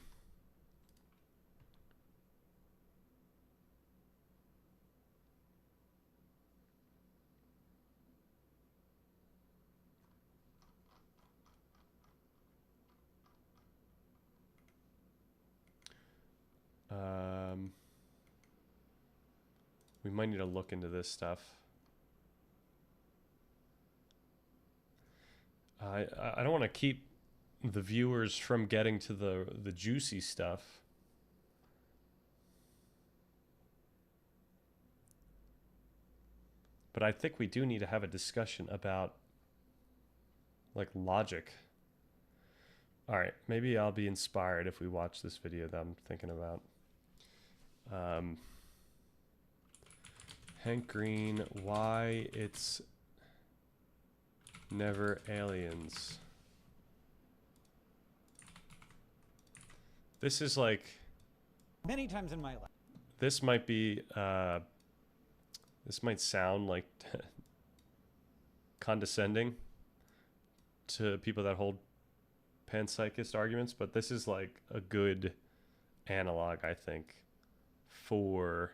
we might need to look into this stuff. I don't want to keep the viewers from getting to the juicy stuff. But I think we do need to have a discussion about like logic. All right, maybe I'll be inspired if we watch this video that I'm thinking about. Hank Green, why it's never aliens. This is like many times in my life. This might be this might sound like condescending to people that hold panpsychist arguments, but this is like a good analog, I think, for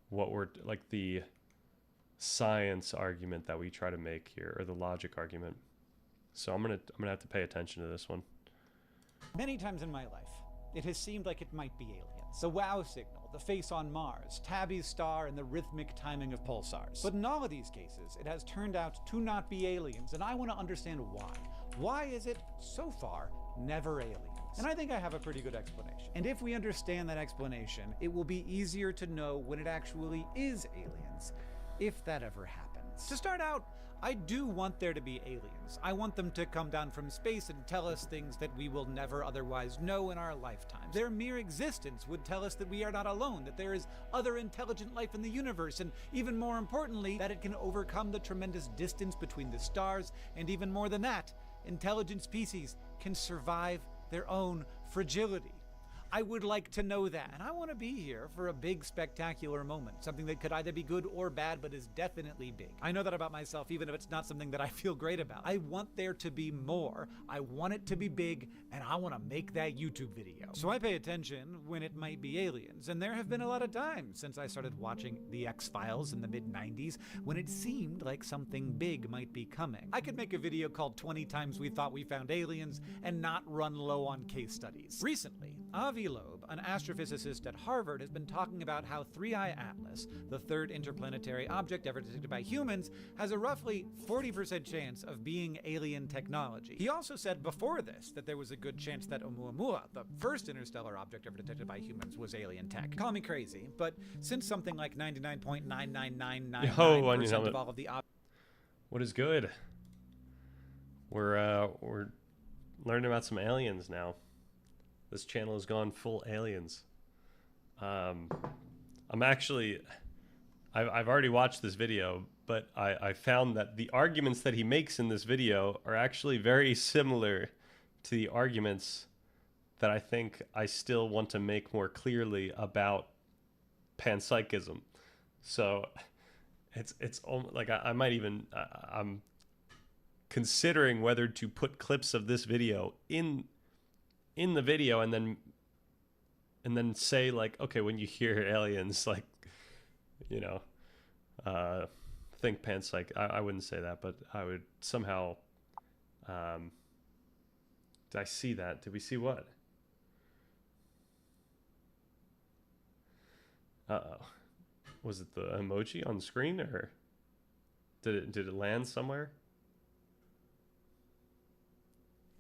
what we're like the science argument that we try to make here, or the logic argument. So I'm gonna have to pay attention to this one. Many times in my life, it has seemed like it might be aliens. The WOW signal, the face on Mars, Tabby's star, and the rhythmic timing of pulsars. But in all of these cases, it has turned out to not be aliens, and I want to understand why. Why is it, so far, never aliens? And I think I have a pretty good explanation. And if we understand that explanation, it will be easier to know when it actually is aliens, if that ever happens. To start out, I do want there to be aliens. I want them to come down from space and tell us things that we will never otherwise know in our lifetimes. Their mere existence would tell us that we are not alone, that there is other intelligent life in the universe, and even more importantly, that it can overcome the tremendous distance between the stars, and even more than that, intelligent species can survive their own fragility. I would like to know that, and I want to be here for a big, spectacular moment, something that could either be good or bad, but is definitely big. I know that about myself, even if it's not something that I feel great about. I want there to be more, I want it to be big, and I want to make that YouTube video. So I pay attention when it might be aliens, and there have been a lot of times since I started watching The X-Files in the mid-90s, when it seemed like something big might be coming. I could make a video called 20 Times We Thought We Found Aliens, and not run low on case studies. Recently, Avi Loeb, an astrophysicist at Harvard, has been talking about how 3I Atlas, the third interplanetary object ever detected by humans, has a roughly 40% chance of being alien technology. He also said before this that there was a good chance that Oumuamua, the first interstellar object ever detected by humans, was alien tech. Call me crazy, but since something like 99.99999% of all of the what is good? We're learning about some aliens now. This channel has gone full aliens. I'm actually, I've already watched this video, but I found that the arguments that he makes in this video are actually very similar to the arguments that I think I still want to make more clearly about panpsychism. So it's like I might even, I'm considering whether to put clips of this video in the video and then say like, okay, when you hear aliens, like, you know, think panpsych. I wouldn't say that, but I would somehow, did I see that? Did we see what? Uh-oh. Was it the emoji on screen, or did it land somewhere?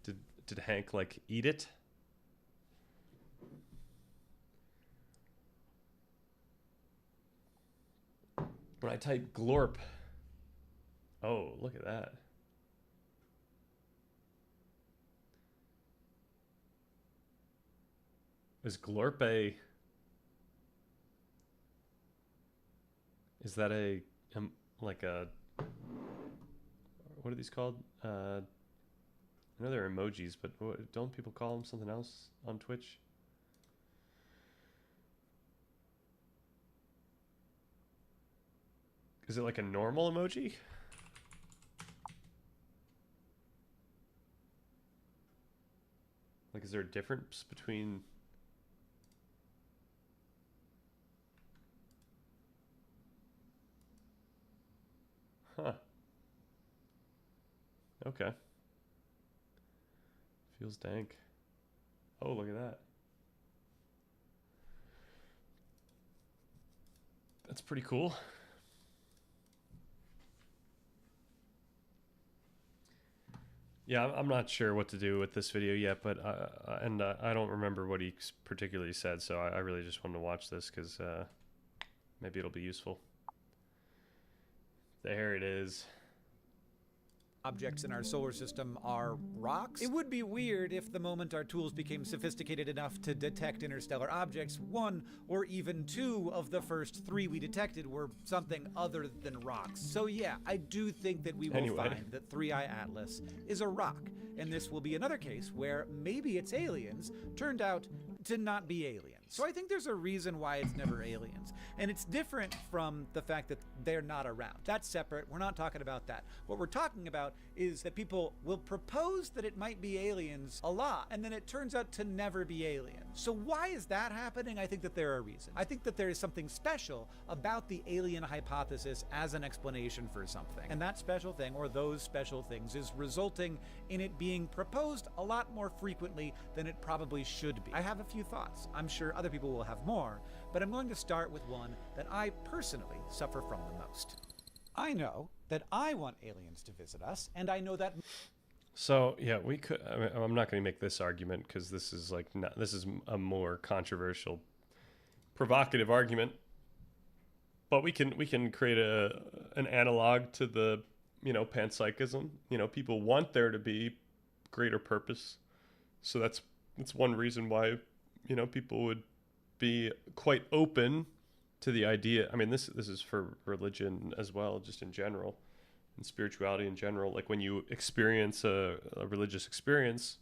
Did Hank like eat it? When I type glorp, oh, look at that. Is glorp is that like a, what are these called? I know they're emojis, but don't people call them something else on Twitch? Is it like a normal emoji? Like, is there a difference between... Huh. Okay. Feels dank. Oh, look at that. That's pretty cool. Yeah, I'm not sure what to do with this video yet, but I don't remember what he particularly said, so I really just wanted to watch this because maybe it'll be useful. There it is. Objects in our solar system are rocks. It would be weird if the moment our tools became sophisticated enough to detect interstellar objects, one or even two of the first three we detected were something other than rocks. So yeah, I do think that we will find that 3I Atlas is a rock, and this will be another case where maybe it's aliens turned out to not be aliens. So I think there's a reason why it's never aliens. And it's different from the fact that they're not around. That's separate. We're not talking about that. What we're talking about is that people will propose that it might be aliens a lot, and then it turns out to never be aliens. So why is that happening? I think that there are reasons. I think that there is something special about the alien hypothesis as an explanation for something. And that special thing, or those special things, is resulting in it being proposed a lot more frequently than it probably should be. I have a few thoughts. I'm sure other people will have more, but I'm going to start with one that I personally suffer from the most. I know that I want aliens to visit us, and I know that... So yeah, we could. I mean, I'm not going to make this argument because this is like this is a more controversial, provocative argument. But we can create an analog to the panpsychism. People want there to be greater purpose, so that's one reason why people would be quite open to the idea. I mean, this is for religion as well, just in general. And spirituality in general. Like when you experience a religious experience,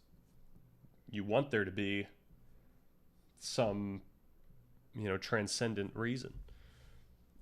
you want there to be some transcendent reason,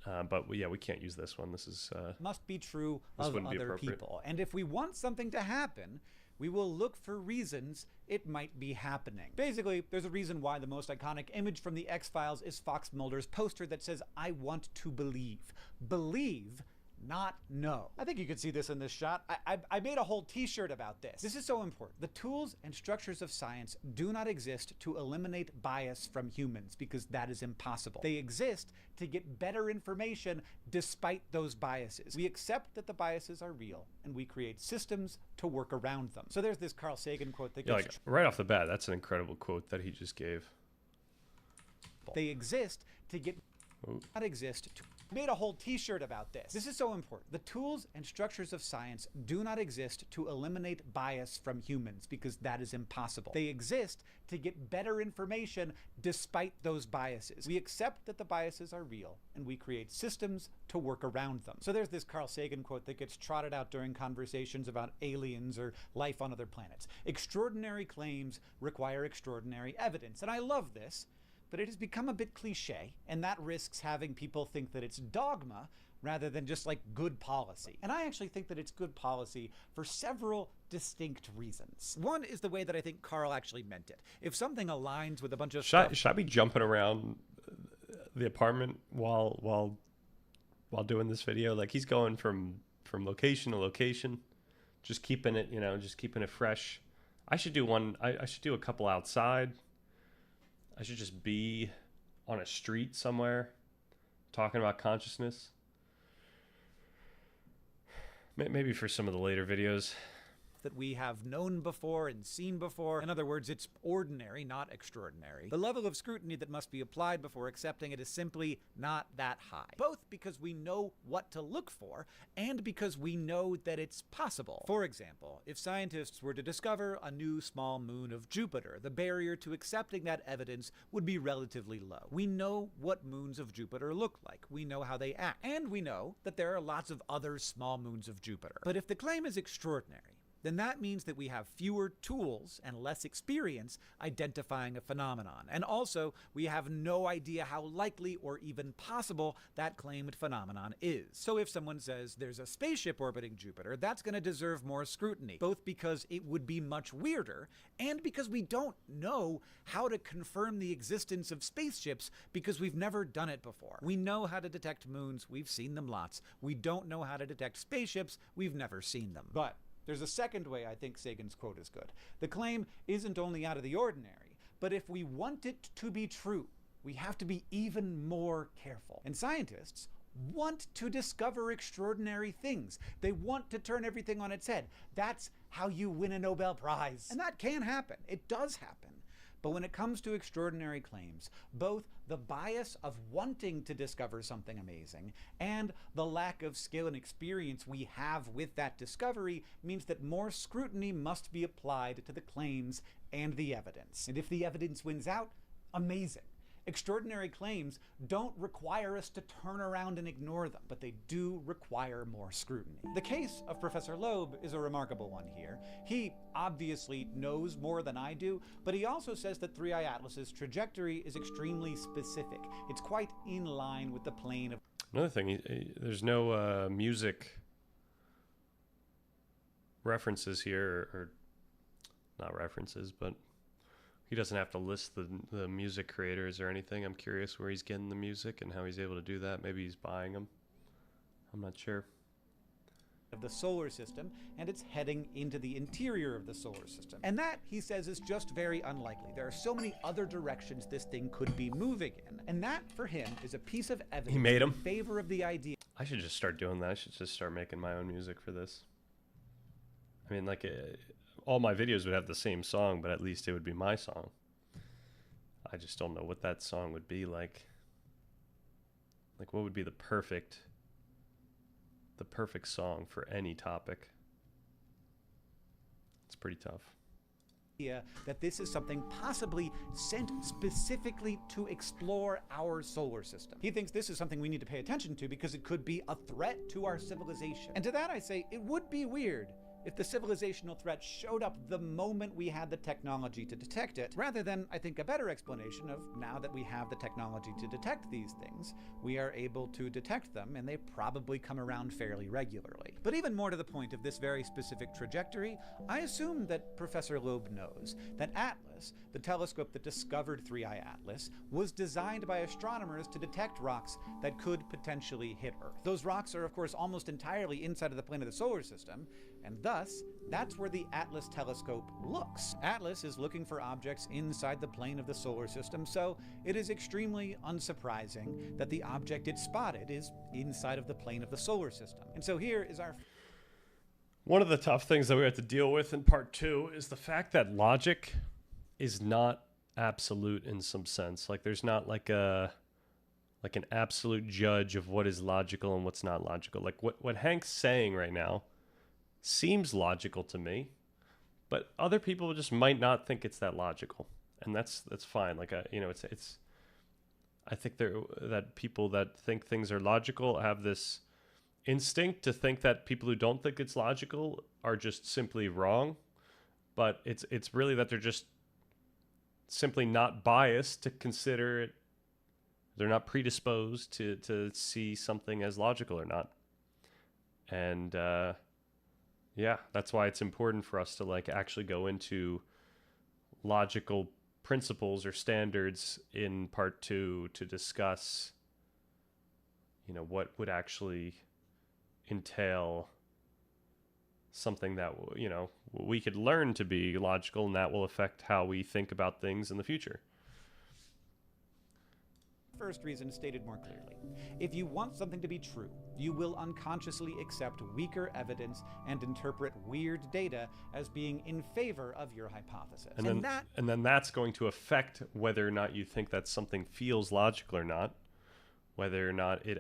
but we can't use this one. This is must be true of other people, and if we want something to happen, we will look for reasons it might be happening. Basically, there's a reason why the most iconic image from the X-Files is Fox Mulder's poster that says, "I want to believe." Believe, not know. I think you could see this in this shot. I made a whole t-shirt about this. This is so important. The tools and structures of science do not exist to eliminate bias from humans, because that is impossible. They exist to get better information despite those biases. We accept that the biases are real, and we create systems to work around them. So there's this Carl Sagan quote that gets... right off the bat, that's an incredible quote that he just gave. They exist to get... not exist to... made a whole t-shirt about this. This is so important. The tools and structures of science do not exist to eliminate bias from humans, because that is impossible. They exist to get better information despite those biases. We accept that the biases are real, and we create systems to work around them. So there's this Carl Sagan quote that gets trotted out during conversations about aliens or life on other planets. Extraordinary claims require extraordinary evidence. And I love this, but it has become a bit cliche, and that risks having people think that it's dogma rather than just like good policy. And I actually think that it's good policy for several distinct reasons. One is the way that I think Carl actually meant it. If something aligns with a bunch of stuff... Should I be jumping around the apartment while doing this video? Like, he's going from location to location, just keeping it, just keeping it fresh. I should do one. I should do a couple outside. I should just be on a street somewhere talking about consciousness. Maybe for some of the later videos. That we have known before and seen before. In other words, it's ordinary, not extraordinary. The level of scrutiny that must be applied before accepting it is simply not that high. Both because we know what to look for and because we know that it's possible. For example, if scientists were to discover a new small moon of Jupiter, the barrier to accepting that evidence would be relatively low. We know what moons of Jupiter look like. We know how they act. And we know that there are lots of other small moons of Jupiter. But if the claim is extraordinary, then that means that we have fewer tools and less experience identifying a phenomenon. And also, we have no idea how likely or even possible that claimed phenomenon is. So if someone says there's a spaceship orbiting Jupiter, that's going to deserve more scrutiny, both because it would be much weirder and because we don't know how to confirm the existence of spaceships because we've never done it before. We know how to detect moons, we've seen them lots. We don't know how to detect spaceships, we've never seen them. But there's a second way I think Sagan's quote is good. The claim isn't only out of the ordinary, but if we want it to be true, we have to be even more careful. And scientists want to discover extraordinary things. They want to turn everything on its head. That's how you win a Nobel Prize. And that can happen. It does happen. But when it comes to extraordinary claims, both the bias of wanting to discover something amazing and the lack of skill and experience we have with that discovery means that more scrutiny must be applied to the claims and the evidence. And if the evidence wins out, amazing. Extraordinary claims don't require us to turn around and ignore them, but they do require more scrutiny. The case of Professor Loeb is a remarkable one here. He obviously knows more than I do, but he also says that 3I Atlas's trajectory is extremely specific. It's quite in line with the plane of... Another thing, there's no music references here, or not references, but he doesn't have to list the music creators or anything. I'm curious where he's getting the music and how he's able to do that. Maybe he's buying them. I'm not sure. Of the solar system, and it's heading into the interior of the solar system. And that, he says, is just very unlikely. There are so many other directions this thing could be moving in. And that, for him, is a piece of evidence He made 'em. in favor of the idea. I should just start doing that. I should just start making my own music for this. I mean, like, all my videos would have the same song, but at least it would be my song. I just don't know what that song would be like. Like, what would be the perfect song for any topic? It's pretty tough. That this is something possibly sent specifically to explore our solar system. He thinks this is something we need to pay attention to because it could be a threat to our civilization. And to that I say, it would be weird if the civilizational threat showed up the moment we had the technology to detect it, rather than, I think, a better explanation of now that we have the technology to detect these things, we are able to detect them, and they probably come around fairly regularly. But even more to the point of this very specific trajectory, I assume that Professor Loeb knows that Atlas, the telescope that discovered 3I Atlas, was designed by astronomers to detect rocks that could potentially hit Earth. Those rocks are, of course, almost entirely inside of the plane of the solar system, and thus, that's where the Atlas telescope looks. Atlas is looking for objects inside the plane of the solar system, so it is extremely unsurprising that the object it spotted is inside of the plane of the solar system. And so here is our... One of the tough things that we have to deal with in part 2 is the fact that logic is not absolute in some sense. Like, there's not like an absolute judge of what is logical and what's not logical. Like, what Hank's saying right now seems logical to me, but other people just might not think it's that logical, and that's fine. Like, it's I think that people that think things are logical have this instinct to think that people who don't think it's logical are just simply wrong, but it's really that they're just simply not biased to consider it. They're not predisposed to see something as logical or not, and yeah, that's why it's important for us to like actually go into logical principles or standards in part 2 to discuss, what would actually entail something that, we could learn to be logical, and that will affect how we think about things in the future. First reason stated more clearly. If you want something to be true, you will unconsciously accept weaker evidence and interpret weird data as being in favor of your hypothesis. And then that's going to affect whether or not you think that something feels logical or not, whether or not it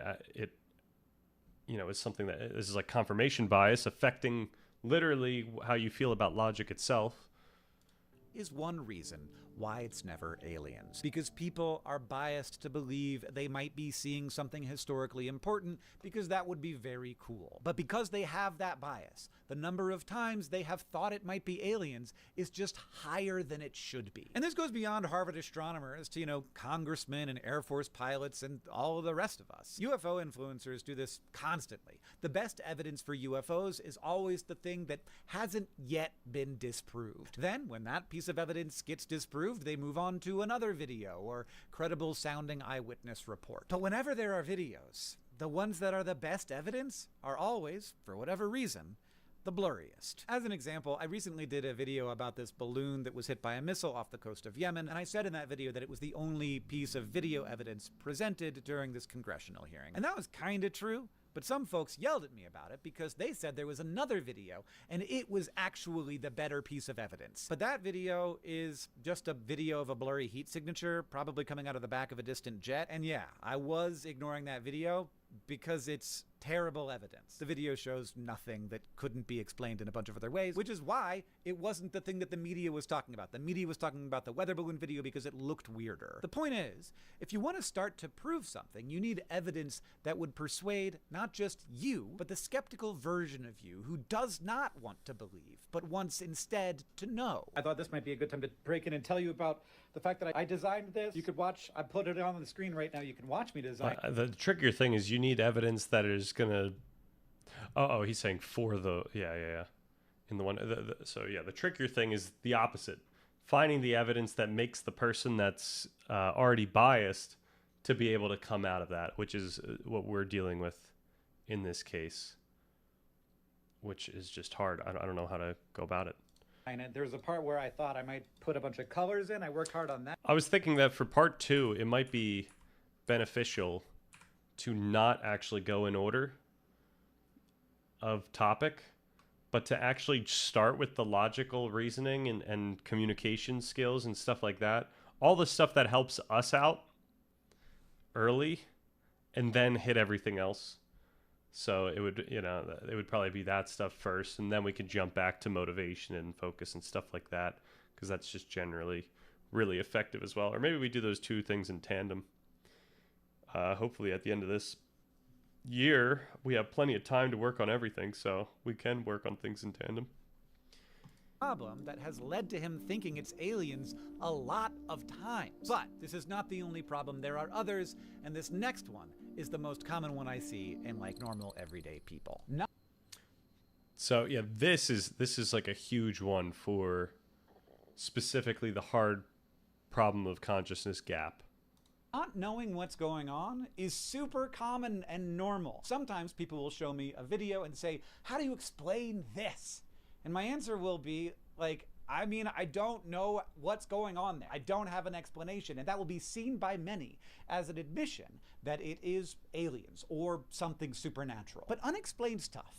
is something that this is like confirmation bias affecting literally how you feel about logic itself. Is one reason why it's never aliens. Because people are biased to believe they might be seeing something historically important because that would be very cool. But because they have that bias, the number of times they have thought it might be aliens is just higher than it should be. And this goes beyond Harvard astronomers to, congressmen and Air Force pilots and all of the rest of us. UFO influencers do this constantly. The best evidence for UFOs is always the thing that hasn't yet been disproved. Then, when that piece of evidence gets disproved, they move on to another video or credible sounding eyewitness report. But whenever there are videos, the ones that are the best evidence are always, for whatever reason, the blurriest. As an example, I recently did a video about this balloon that was hit by a missile off the coast of Yemen, and I said in that video that it was the only piece of video evidence presented during this congressional hearing. And that was kinda true, But some folks yelled at me about it because they said there was another video and it was actually the better piece of evidence. But that video is just a video of a blurry heat signature, probably coming out of the back of a distant jet. And yeah, I was ignoring that video because it's terrible evidence. The video shows nothing that couldn't be explained in a bunch of other ways, which is why it wasn't the thing that the media was talking about. The media was talking about the weather balloon video because it looked weirder. The point is, if you want to start to prove something, you need evidence that would persuade not just you, but the skeptical version of you who does not want to believe, but wants instead to know. I thought this might be a good time to break in and tell you about the fact that I designed this. You could watch, I put it on the screen right now, you can watch me design. The trickier thing is you need evidence that is gonna. Oh, he's saying for the yeah. In the one, so yeah, the trickier thing is the opposite. Finding the evidence that makes the person that's already biased to be able to come out of that, which is what we're dealing with in this case, which is just hard. I don't know how to go about it. And there's a part where I thought I might put a bunch of colors in. I worked hard on that. I was thinking that for part 2, it might be beneficial to not actually go in order of topic, but to actually start with the logical reasoning and communication skills and stuff like that. All the stuff that helps us out early, and then hit everything else. So it would probably be that stuff first, and then we could jump back to motivation and focus and stuff like that, because that's just generally really effective as well. Or maybe we do those two things in tandem. Hopefully at the end of this year, we have plenty of time to work on everything, so we can work on things in tandem. Problem that has led to him thinking it's aliens a lot of times. But this is not the only problem. There are others, and this next one is the most common one I see in like normal everyday people. So yeah, this is like a huge one for specifically the hard problem of consciousness gap. Not knowing what's going on is super common and normal. Sometimes people will show me a video and say, how do you explain this? And my answer will be like, I mean, I don't know what's going on there. I don't have an explanation. And that will be seen by many as an admission that it is aliens or something supernatural. But unexplained stuff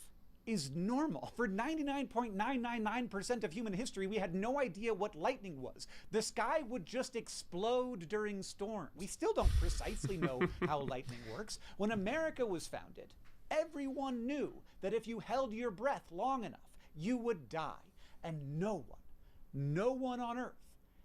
is normal. For 99.999% of human history, we had no idea what lightning was. The sky would just explode during storms. We still don't precisely know how lightning works. When America was founded, everyone knew that if you held your breath long enough, you would die. And no one on Earth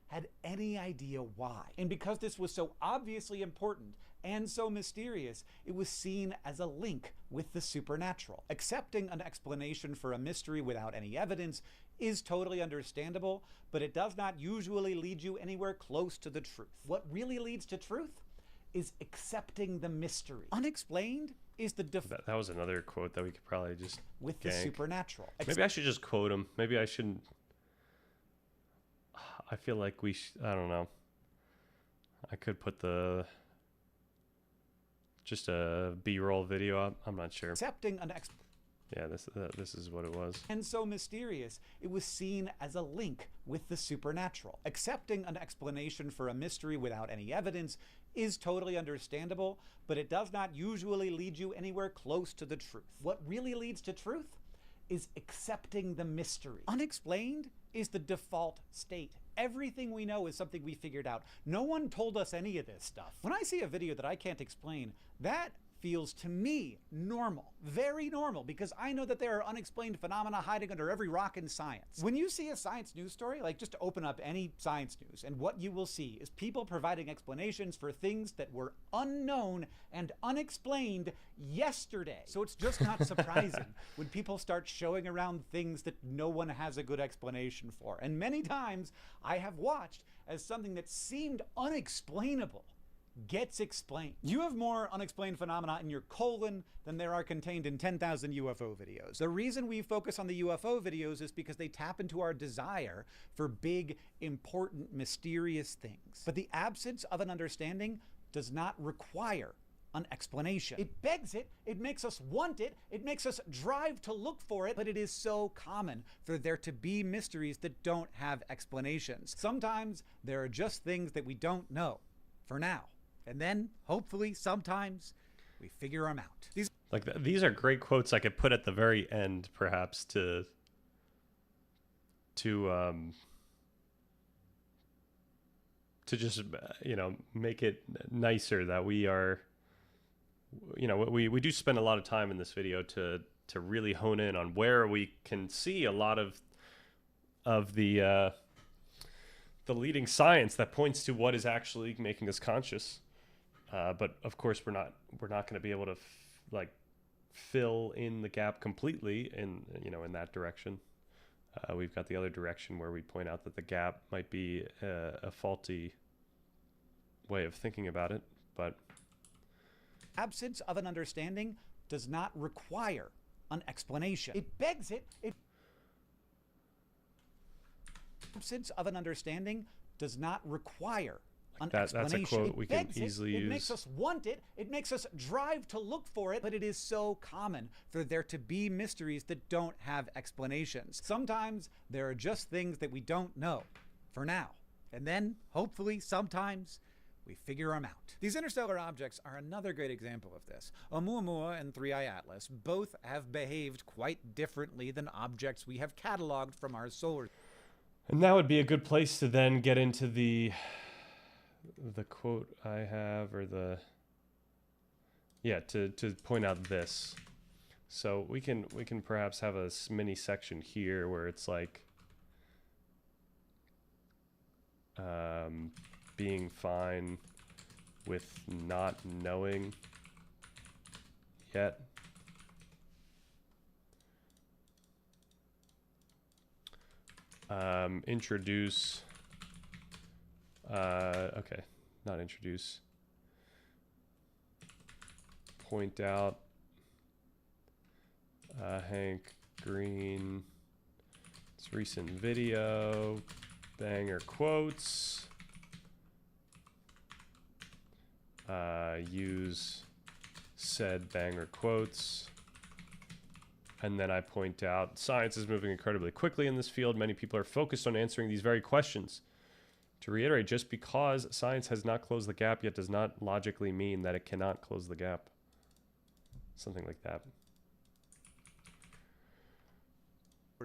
had any idea why. And because this was so obviously important and so mysterious, it was seen as a link with the supernatural. Accepting an explanation for a mystery without any evidence is totally understandable, but it does not usually lead you anywhere close to the truth. What really leads to truth is accepting the mystery. Unexplained is the that was another quote that we could probably just with gank. The supernatural. Maybe I should just quote him. Maybe I shouldn't. I feel like I don't know. I could put just a B-roll video up. I'm not sure. Accepting an Yeah, this is what it was. And so mysterious, it was seen as a link with the supernatural. Accepting an explanation for a mystery without any evidence is totally understandable, but it does not usually lead you anywhere close to the truth. What really leads to truth is accepting the mystery. Unexplained is the default state. Everything we know is something we figured out. No one told us any of this stuff. When I see a video that I can't explain, that feels to me normal, very normal, because I know that there are unexplained phenomena hiding under every rock in science. When you see a science news story, like just open up any science news, and what you will see is people providing explanations for things that were unknown and unexplained yesterday. So it's just not surprising when people start showing around things that no one has a good explanation for. And many times I have watched as something that seemed unexplainable gets explained. You have more unexplained phenomena in your colon than there are contained in 10,000 UFO videos. The reason we focus on the UFO videos is because they tap into our desire for big, important, mysterious things. But the absence of an understanding does not require an explanation. It begs it, it makes us want it, it makes us drive to look for it, but it is so common for there to be mysteries that don't have explanations. Sometimes there are just things that we don't know for now. And then, hopefully, sometimes we figure them out. These are great quotes I could put at the very end, perhaps, to just, make it nicer that we are, we do spend a lot of time in this video to really hone in on where we can see a lot of the leading science that points to what is actually making us conscious. But of course, we're not going to be able to fill in the gap completely in that direction. We've got the other direction where we point out that the gap might be a faulty way of thinking about it, but absence of an understanding does not require an explanation. It begs it. Absence of an understanding does not require an explanation. That's a quote we can easily use. It makes us want it. It makes us drive to look for it. But it is so common for there to be mysteries that don't have explanations. Sometimes there are just things that we don't know for now. And then, hopefully, sometimes we figure them out. These interstellar objects are another great example of this. Oumuamua and 3I Atlas both have behaved quite differently than objects we have cataloged from our solar system. And that would be a good place to then get into the quote I have, or to point out this. So we can perhaps have a mini section here where it's like being fine with not knowing yet. Introduce, okay, not introduce, point out Hank Green's recent video, banger quotes, use said banger quotes. And then I point out science is moving incredibly quickly in this field. Many people are focused on answering these very questions. To reiterate, just because science has not closed the gap yet does not logically mean that it cannot close the gap. Something like that.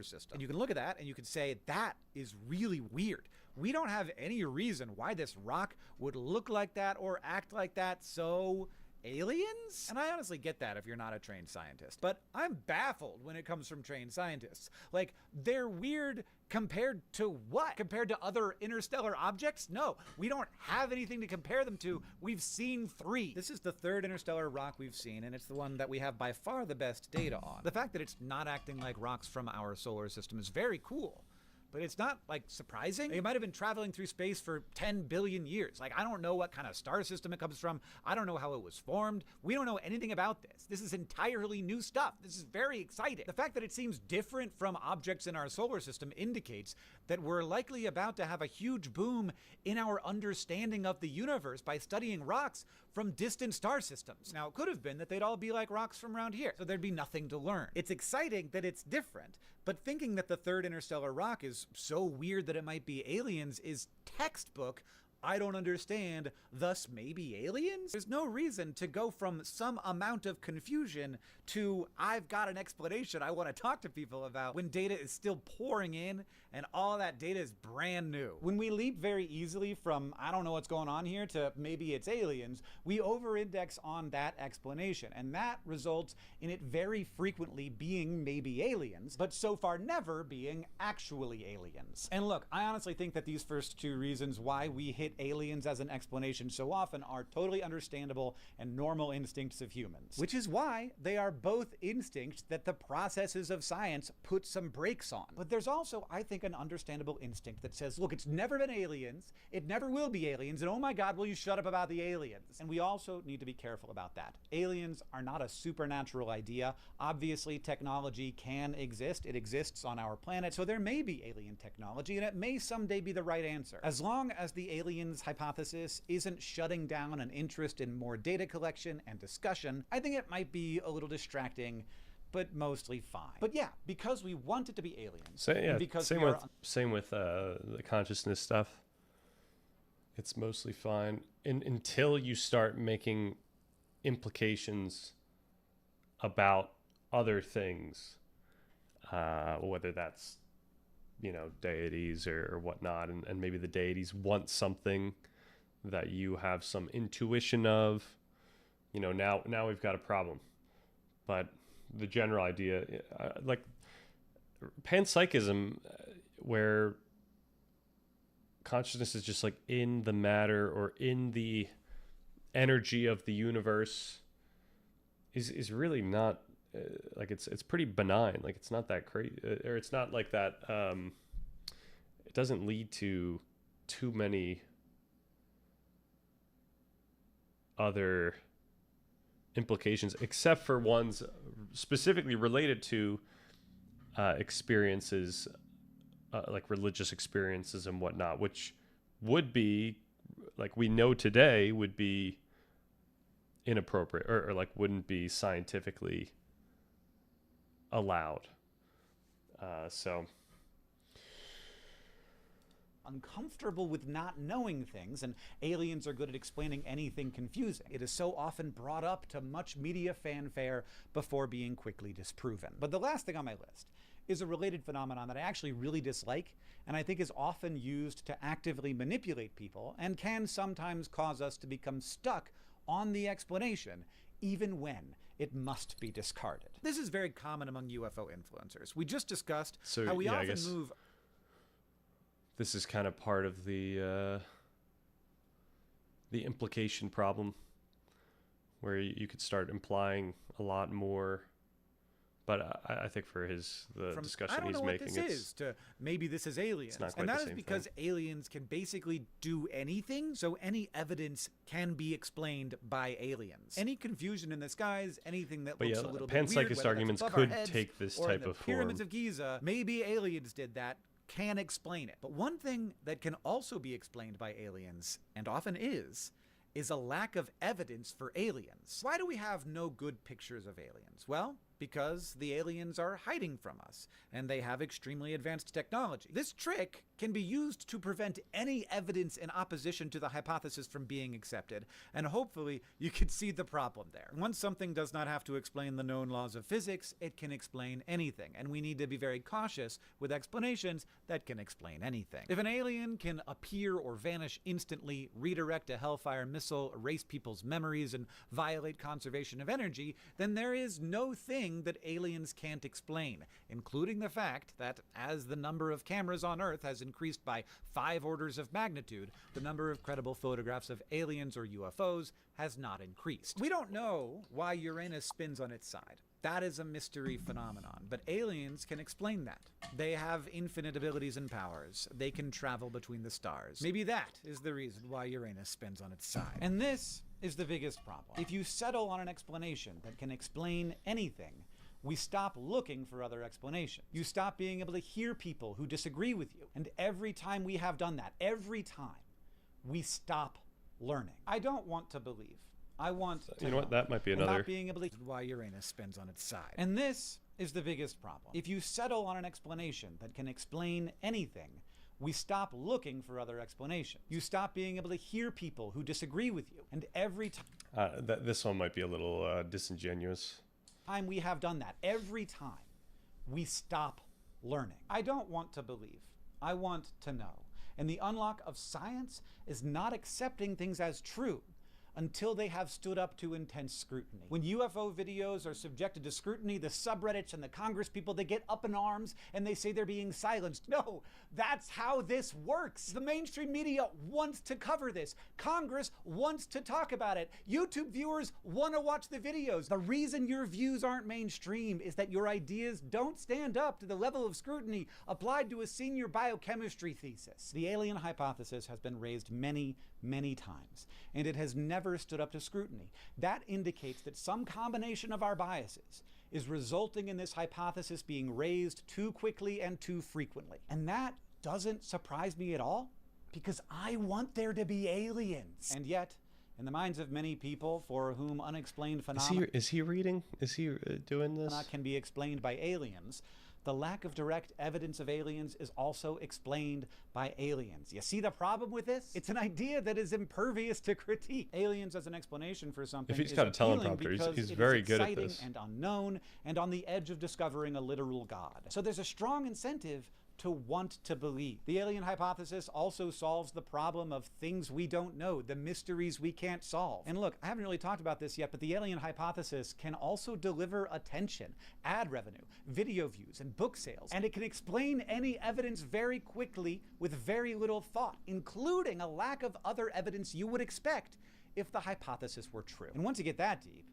System. And you can look at that and you can say, that is really weird. We don't have any reason why this rock would look like that or act like that, so aliens? And I honestly get that if you're not a trained scientist, but I'm baffled when it comes from trained scientists. Like, they're weird compared to what? Compared to other interstellar objects? No, we don't have anything to compare them to. We've seen 3. This is the 3rd interstellar rock we've seen, and it's the one that we have by far the best data on. The fact that it's not acting like rocks from our solar system is very cool. But it's not, like, surprising. It might have been traveling through space for 10 billion years. Like, I don't know what kind of star system it comes from. I don't know how it was formed. We don't know anything about this. This is entirely new stuff. This is very exciting. The fact that it seems different from objects in our solar system indicates that we're likely about to have a huge boom in our understanding of the universe by studying rocks from distant star systems. Now, it could have been that they'd all be like rocks from around here, so there'd be nothing to learn. It's exciting that it's different, but thinking that the 3rd interstellar rock is so weird that it might be aliens is textbook I don't understand, thus maybe aliens? There's no reason to go from some amount of confusion to I've got an explanation I want to talk to people about when data is still pouring in and all that data is brand new. When we leap very easily from I don't know what's going on here to maybe it's aliens, we over-index on that explanation, and that results in it very frequently being maybe aliens, but so far never being actually aliens. And look, I honestly think that these first 2 reasons why we hit aliens as an explanation so often are totally understandable and normal instincts of humans, which is why they are both instincts that the processes of science put some brakes on. But there's also, I think, an understandable instinct that says, look, it's never been aliens, it never will be aliens, and oh my god, will you shut up about the aliens? And we also need to be careful about that. Aliens are not a supernatural idea. Obviously, technology can exist. It exists on our planet, so there may be alien technology, and it may someday be the right answer. As long as the aliens hypothesis isn't shutting down an interest in more data collection and discussion, I think it might be a little distracting, but mostly fine. But yeah, because we want it to be aliens. So, yeah, because same with the consciousness stuff. It's mostly fine until you start making implications about other things, whether that's, deities or whatnot, and maybe the deities want something that you have some intuition of. Now we've got a problem. But the general idea, like panpsychism, where consciousness is just like in the matter or in the energy of the universe, is really not like it's pretty benign. Like it's not that crazy, or it's not like that. It doesn't lead to too many other implications, except for ones specifically related to experiences, like religious experiences and whatnot, which would be, like we know today, would be inappropriate, or like wouldn't be scientifically allowed. So uncomfortable with not knowing things, and aliens are good at explaining anything confusing. It is so often brought up to much media fanfare before being quickly disproven. But the last thing on my list is a related phenomenon that I actually really dislike, and I think is often used to actively manipulate people, and can sometimes cause us to become stuck on the explanation, even when it must be discarded. This is very common among UFO influencers. We just discussed how we often move... This is kind of part of the implication problem, where you could start implying a lot more. But I think for the discussion he's making, I don't know what this is, to maybe this is aliens. And that is because aliens can basically do anything, so any evidence can be explained by aliens. Any confusion in the skies, anything that looks a little bit weird, panpsychist arguments could take this type of form. Pyramids of Giza, maybe aliens did that, can explain it. But one thing that can also be explained by aliens, and often is a lack of evidence for aliens. Why do we have no good pictures of aliens? Well, because the aliens are hiding from us, and they have extremely advanced technology. This trick can be used to prevent any evidence in opposition to the hypothesis from being accepted, and hopefully you can see the problem there. Once something does not have to explain the known laws of physics, it can explain anything, and we need to be very cautious with explanations that can explain anything. If an alien can appear or vanish instantly, redirect a Hellfire missile, erase people's memories, and violate conservation of energy, then there is no thing that aliens can't explain, including the fact that as the number of cameras on Earth has increased by 5 orders of magnitude, the number of credible photographs of aliens or UFOs has not increased. We don't know why Uranus spins on its side. That is a mystery phenomenon, but aliens can explain that. They have infinite abilities and powers. They can travel between the stars. Maybe that is the reason why Uranus spins on its side. And this is the biggest problem. If you settle on an explanation that can explain anything, we stop looking for other explanations. You stop being able to hear people who disagree with you. And every time we have done that, every time, we stop learning. I don't want to believe. I want to know what? That might be another. Not being able to why Uranus spins on its side. And this is the biggest problem. If you settle on an explanation that can explain anything, we stop looking for other explanations. You stop being able to hear people who disagree with you. And every time... this one might be a little disingenuous. Time we have done that, every time, we stop learning. I don't want to believe. I want to know. And the unlock of science is not accepting things as true until they have stood up to intense scrutiny. When UFO videos are subjected to scrutiny, the subreddits and the Congress people, they get up in arms and they say they're being silenced. No, that's how this works. The mainstream media wants to cover this. Congress wants to talk about it. YouTube viewers want to watch the videos. The reason your views aren't mainstream is that your ideas don't stand up to the level of scrutiny applied to a senior biochemistry thesis. The alien hypothesis has been raised many, many times, and it has never stood up to scrutiny. That indicates that some combination of our biases is resulting in this hypothesis being raised too quickly and too frequently. And that doesn't surprise me at all, because I want there to be aliens. And yet, in the minds of many people for whom unexplained phenomena is he reading? Is he doing this? Can be explained by aliens. The lack of direct evidence of aliens is also explained by aliens. You see the problem with this? It's an idea that is impervious to critique. Aliens as an explanation for something If he's is got a appealing teleprompter, because he's it very is good at exciting this. and unknown and on the edge of discovering a literal god. So there's a strong incentive to want to believe. The alien hypothesis also solves the problem of things we don't know, the mysteries we can't solve. And look, I haven't really talked about this yet, but the alien hypothesis can also deliver attention, ad revenue, video views, and book sales. And it can explain any evidence very quickly with very little thought, including a lack of other evidence you would expect if the hypothesis were true. And once you get that deep,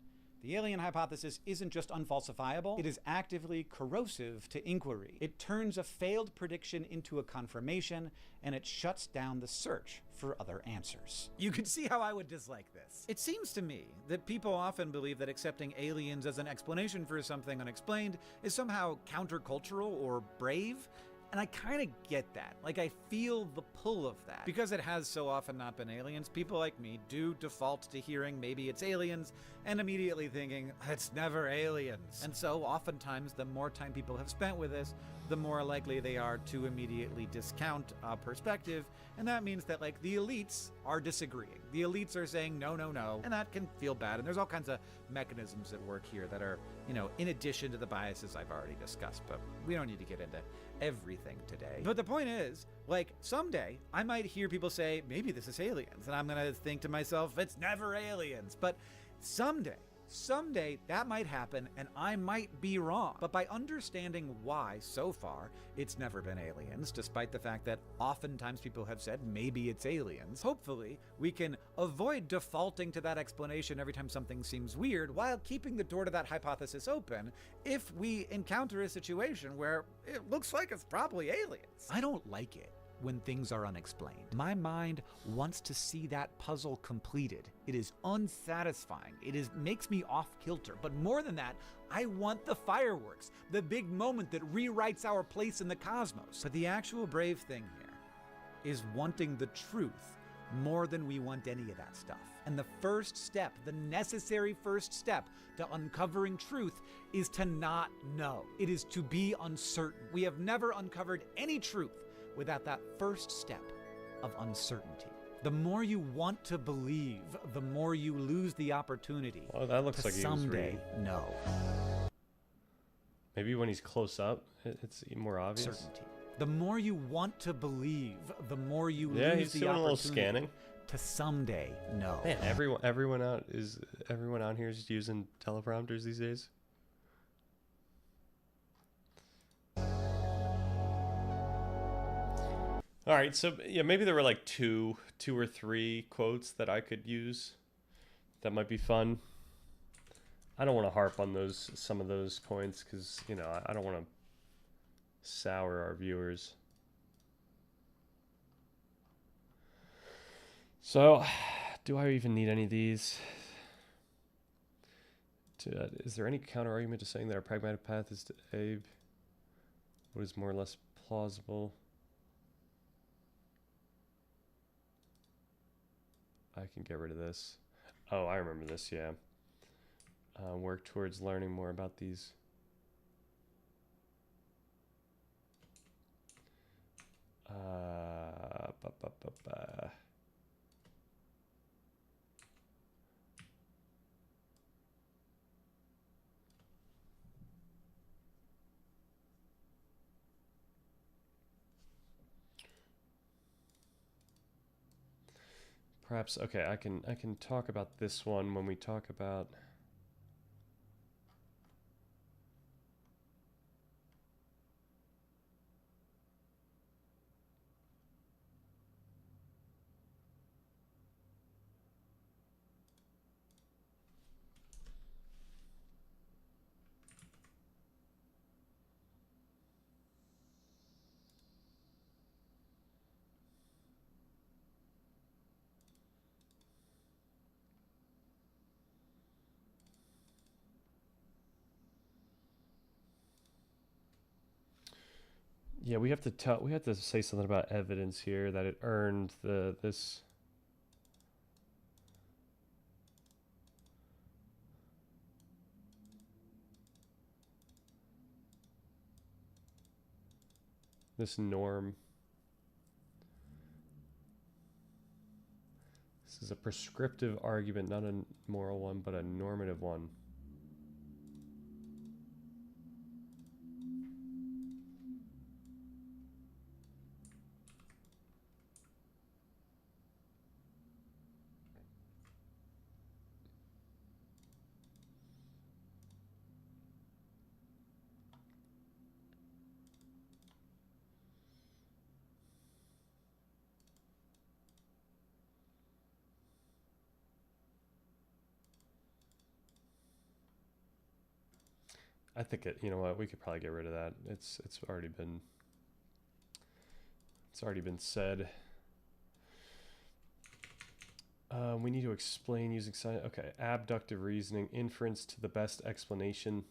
the alien hypothesis isn't just unfalsifiable, it is actively corrosive to inquiry. It turns a failed prediction into a confirmation, and it shuts down the search for other answers. You can see how I would dislike this. It seems to me that people often believe that accepting aliens as an explanation for something unexplained is somehow countercultural or brave. And I kind of get that. Like, I feel the pull of that. Because it has so often not been aliens, people like me do default to hearing maybe it's aliens and immediately thinking, it's never aliens. And so oftentimes, the more time people have spent with this, the more likely they are to immediately discount a perspective. And that means that, like, the elites are disagreeing. The elites are saying, no, no, no. And that can feel bad. And there's all kinds of mechanisms at work here that are, you know, in addition to the biases I've already discussed. But we don't need to get into everything today. But the point is, like, someday I might hear people say, maybe this is aliens. And I'm going to think to myself, it's never aliens. But someday that might happen and I might be wrong. But by understanding why so far it's never been aliens, despite the fact that oftentimes people have said maybe it's aliens, hopefully we can avoid defaulting to that explanation every time something seems weird while keeping the door to that hypothesis open if we encounter a situation where it looks like it's probably aliens. I don't like it when things are unexplained. My mind wants to see that puzzle completed. It is unsatisfying. Makes me off kilter. But more than that, I want the fireworks, the big moment that rewrites our place in the cosmos. But the actual brave thing here is wanting the truth more than we want any of that stuff. And the first step, the necessary first step to uncovering truth is to not know. It is to be uncertain. We have never uncovered any truth without that first step of uncertainty. The more you want to believe, the more you lose the opportunity That looks to like he was someday reading. know. Maybe when he's close up, it's more obvious. Certainty. The more you want to believe, the more you Yeah, lose he's the doing a little opportunity scanning. to someday know. Man, everyone out here is using teleprompters these days. All right, so yeah, maybe there were like two or three quotes that I could use that might be fun. I don't want to harp on some of those points because, you know, I don't want to sour our viewers. So, do I even need any of these? Is there any counter argument to saying that our pragmatic path is to Abe? What is more or less plausible? I can get rid of this. Oh, I remember this, yeah. Work towards learning more about these. Ba, ba, ba, ba. Perhaps, okay, I can talk about this one when we talk about yeah, we have to say something about evidence here that it earned this. this norm. This is a prescriptive argument, not a moral one, but a normative one. I think it, you know what, we could probably get rid of that. It's already been said. We need to explain using science. Okay, abductive reasoning, inference to the best explanation.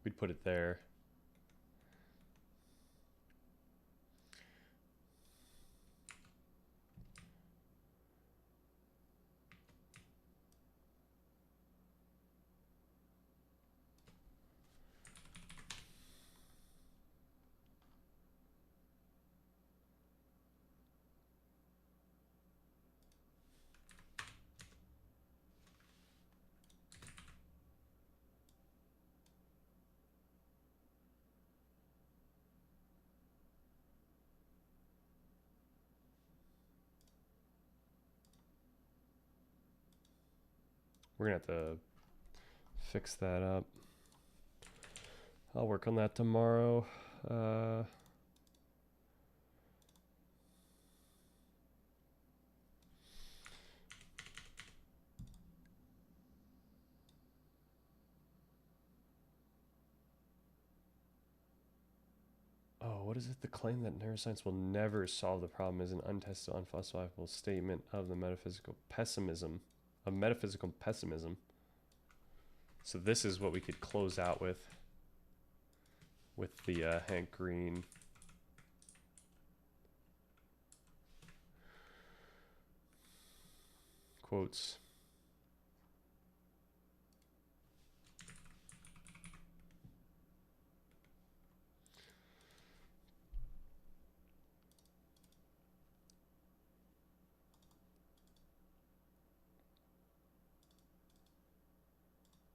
We'd put it there. We're gonna have to fix that up. I'll work on that tomorrow. Oh, what is it? The claim that neuroscience will never solve the problem is an untested, unfalsifiable statement of the metaphysical pessimism. Of metaphysical pessimism. So this is what we could close out with the Hank Green. Quotes.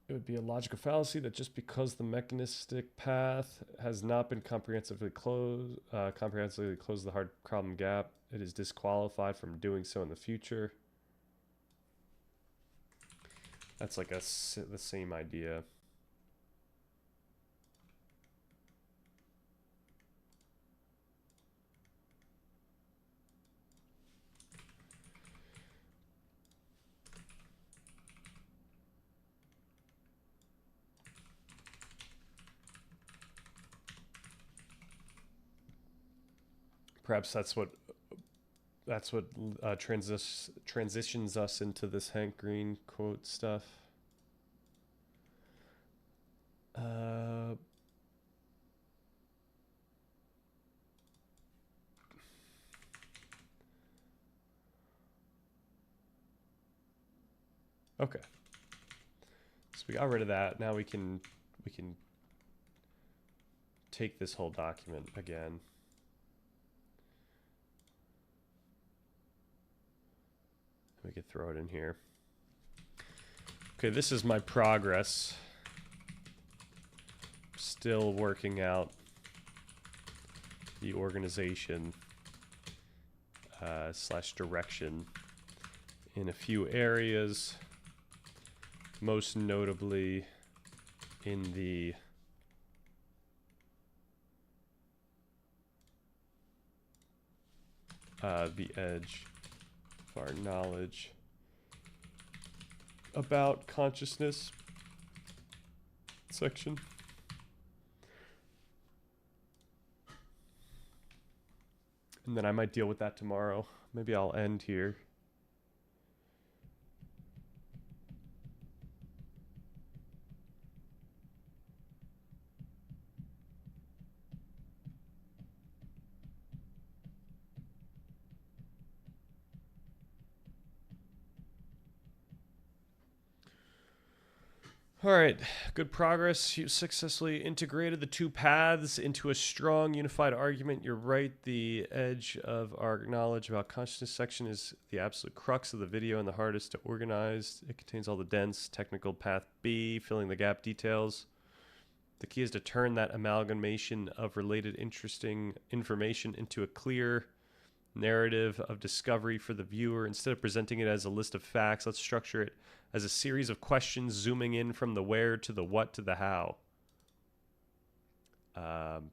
It would be a logical fallacy that just because the mechanistic path has not been comprehensively closed the hard problem gap, it is disqualified from doing so in the future. That's like the same idea. Perhaps that's what transitions us into this Hank Green quote stuff. Okay. So we got rid of that. Now we can take this whole document again. We could throw it in here. Okay, this is my progress. Still working out the organization / direction in a few areas, most notably in the edge of our knowledge about consciousness section. And then I might deal with that tomorrow. Maybe I'll end here. All right, good progress. You successfully integrated the two paths into a strong, unified argument. You're right. The edge of our knowledge about consciousness section is the absolute crux of the video and the hardest to organize. It contains all the dense technical path B, filling the gap details. The key is to turn that amalgamation of related, interesting information into a clear narrative of discovery for the viewer. Instead of presenting it as a list of facts, let's structure it as a series of questions zooming in from the where to the what to the how. No,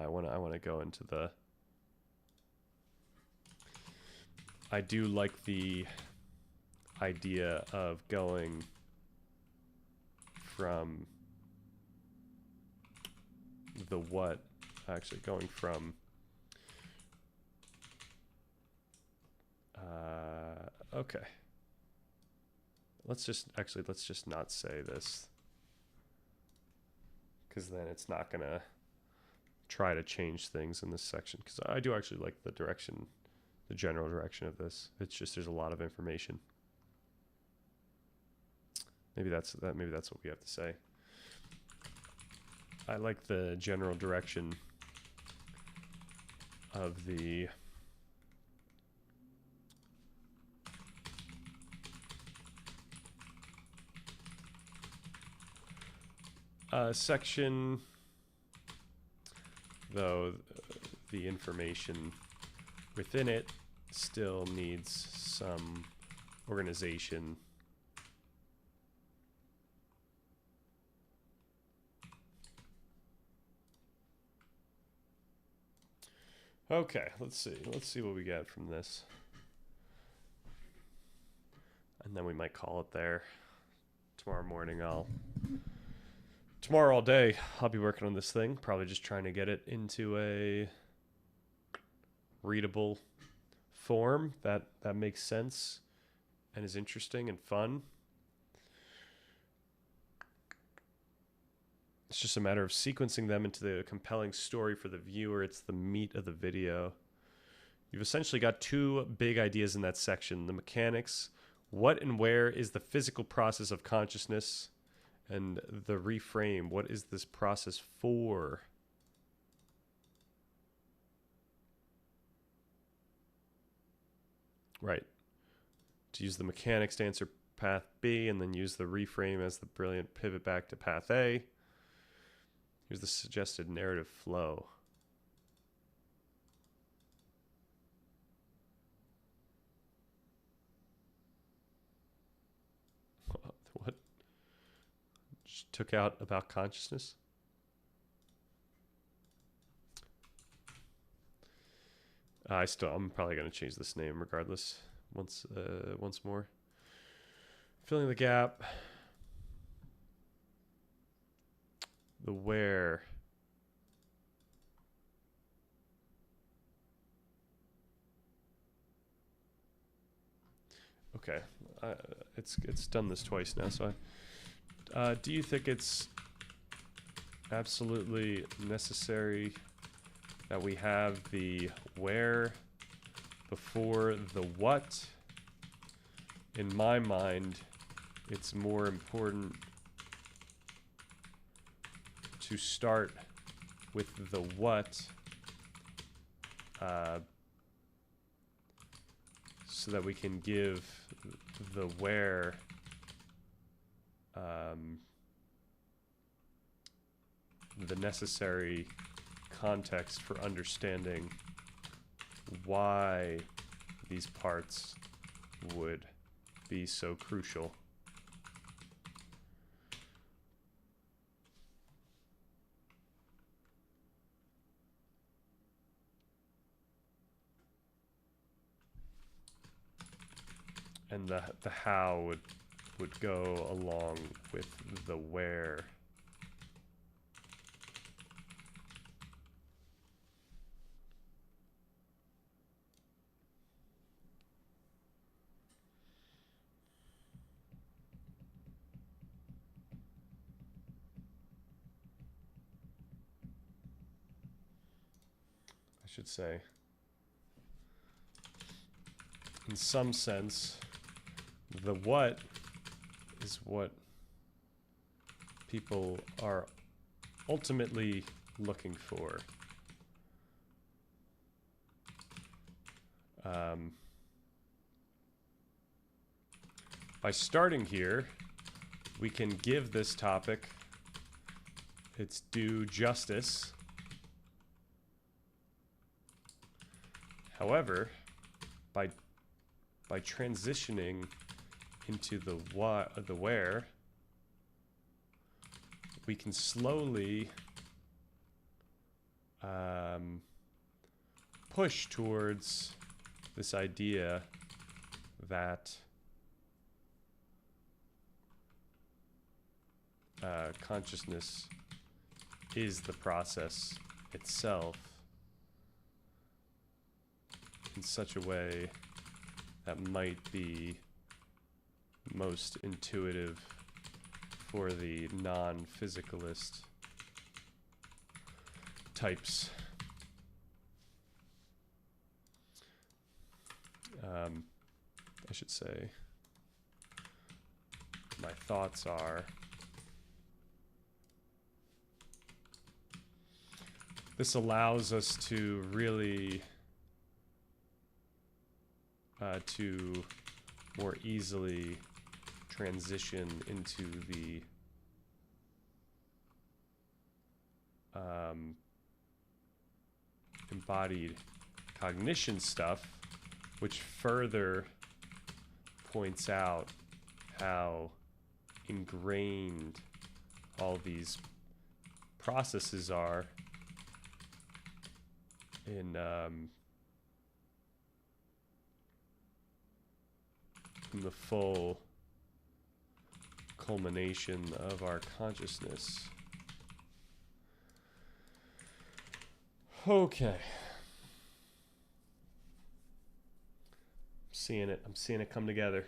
I want to go into the... I do like the idea of going from the what, actually going from okay. Let's just not say this, because then it's not gonna try to change things in this section, because I do actually like the direction, the general direction of this. It's just there's a lot of information. Maybe that's what we have to say. I like the general direction of the section, though the information within it still needs some organization. Okay, let's see what we get from this, and then we might call it there. Tomorrow all day I'll be working on this thing, probably just trying to get it into a readable form that makes sense and is interesting and fun. It's just a matter of sequencing them into the compelling story for the viewer. It's the meat of the video. You've essentially got two big ideas in that section: the mechanics, what and where is the physical process of consciousness, and the reframe, what is this process for? Right. To use the mechanics to answer path B, and then use the reframe as the brilliant pivot back to path A. Here's the suggested narrative flow. What? Just took out about consciousness? I'm probably going to change this name regardless once more. Filling the gap. The where. Okay, it's done this twice now. So, do you think it's absolutely necessary that we have the where before the what? In my mind, it's more important to start with the what, so that we can give the where the necessary context for understanding why these parts would be so crucial. And the how would go along with the where. I should say, in some sense, The what is what people are ultimately looking for. By starting here, we can give this topic its due justice. However, by transitioning into the what, the where, we can slowly push towards this idea that consciousness is the process itself in such a way that might be most intuitive for the non-physicalist types. I should say, my thoughts are, this allows us to really to more easily transition into the embodied cognition stuff, which further points out how ingrained all these processes are in the full culmination of our consciousness. Okay. I'm seeing it come together.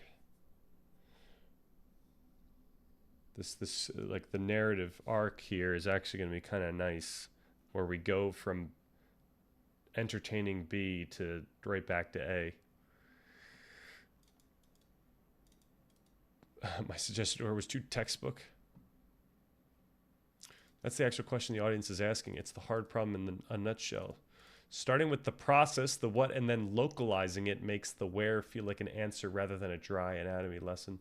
This like the narrative arc here is actually going to be kind of nice, where we go from entertaining B to right back to A. My suggested order was too textbook. That's the actual question the audience is asking. It's the hard problem in a nutshell. Starting with the process, the what, and then localizing it makes the where feel like an answer rather than a dry anatomy lesson.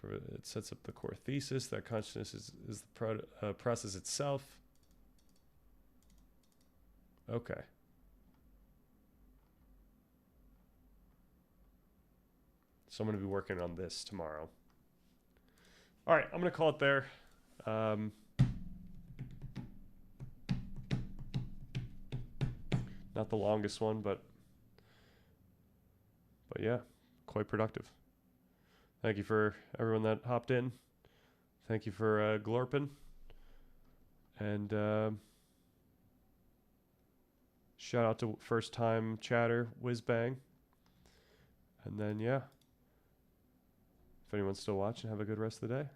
It sets up the core thesis that consciousness is the process itself. Okay. So I'm going to be working on this tomorrow. All right, I'm going to call it there. Not the longest one, but yeah, quite productive. Thank you for everyone that hopped in. Thank you for glorping. And shout out to first time chatter, Whizbang. And then, yeah, if anyone's still watching, have a good rest of the day.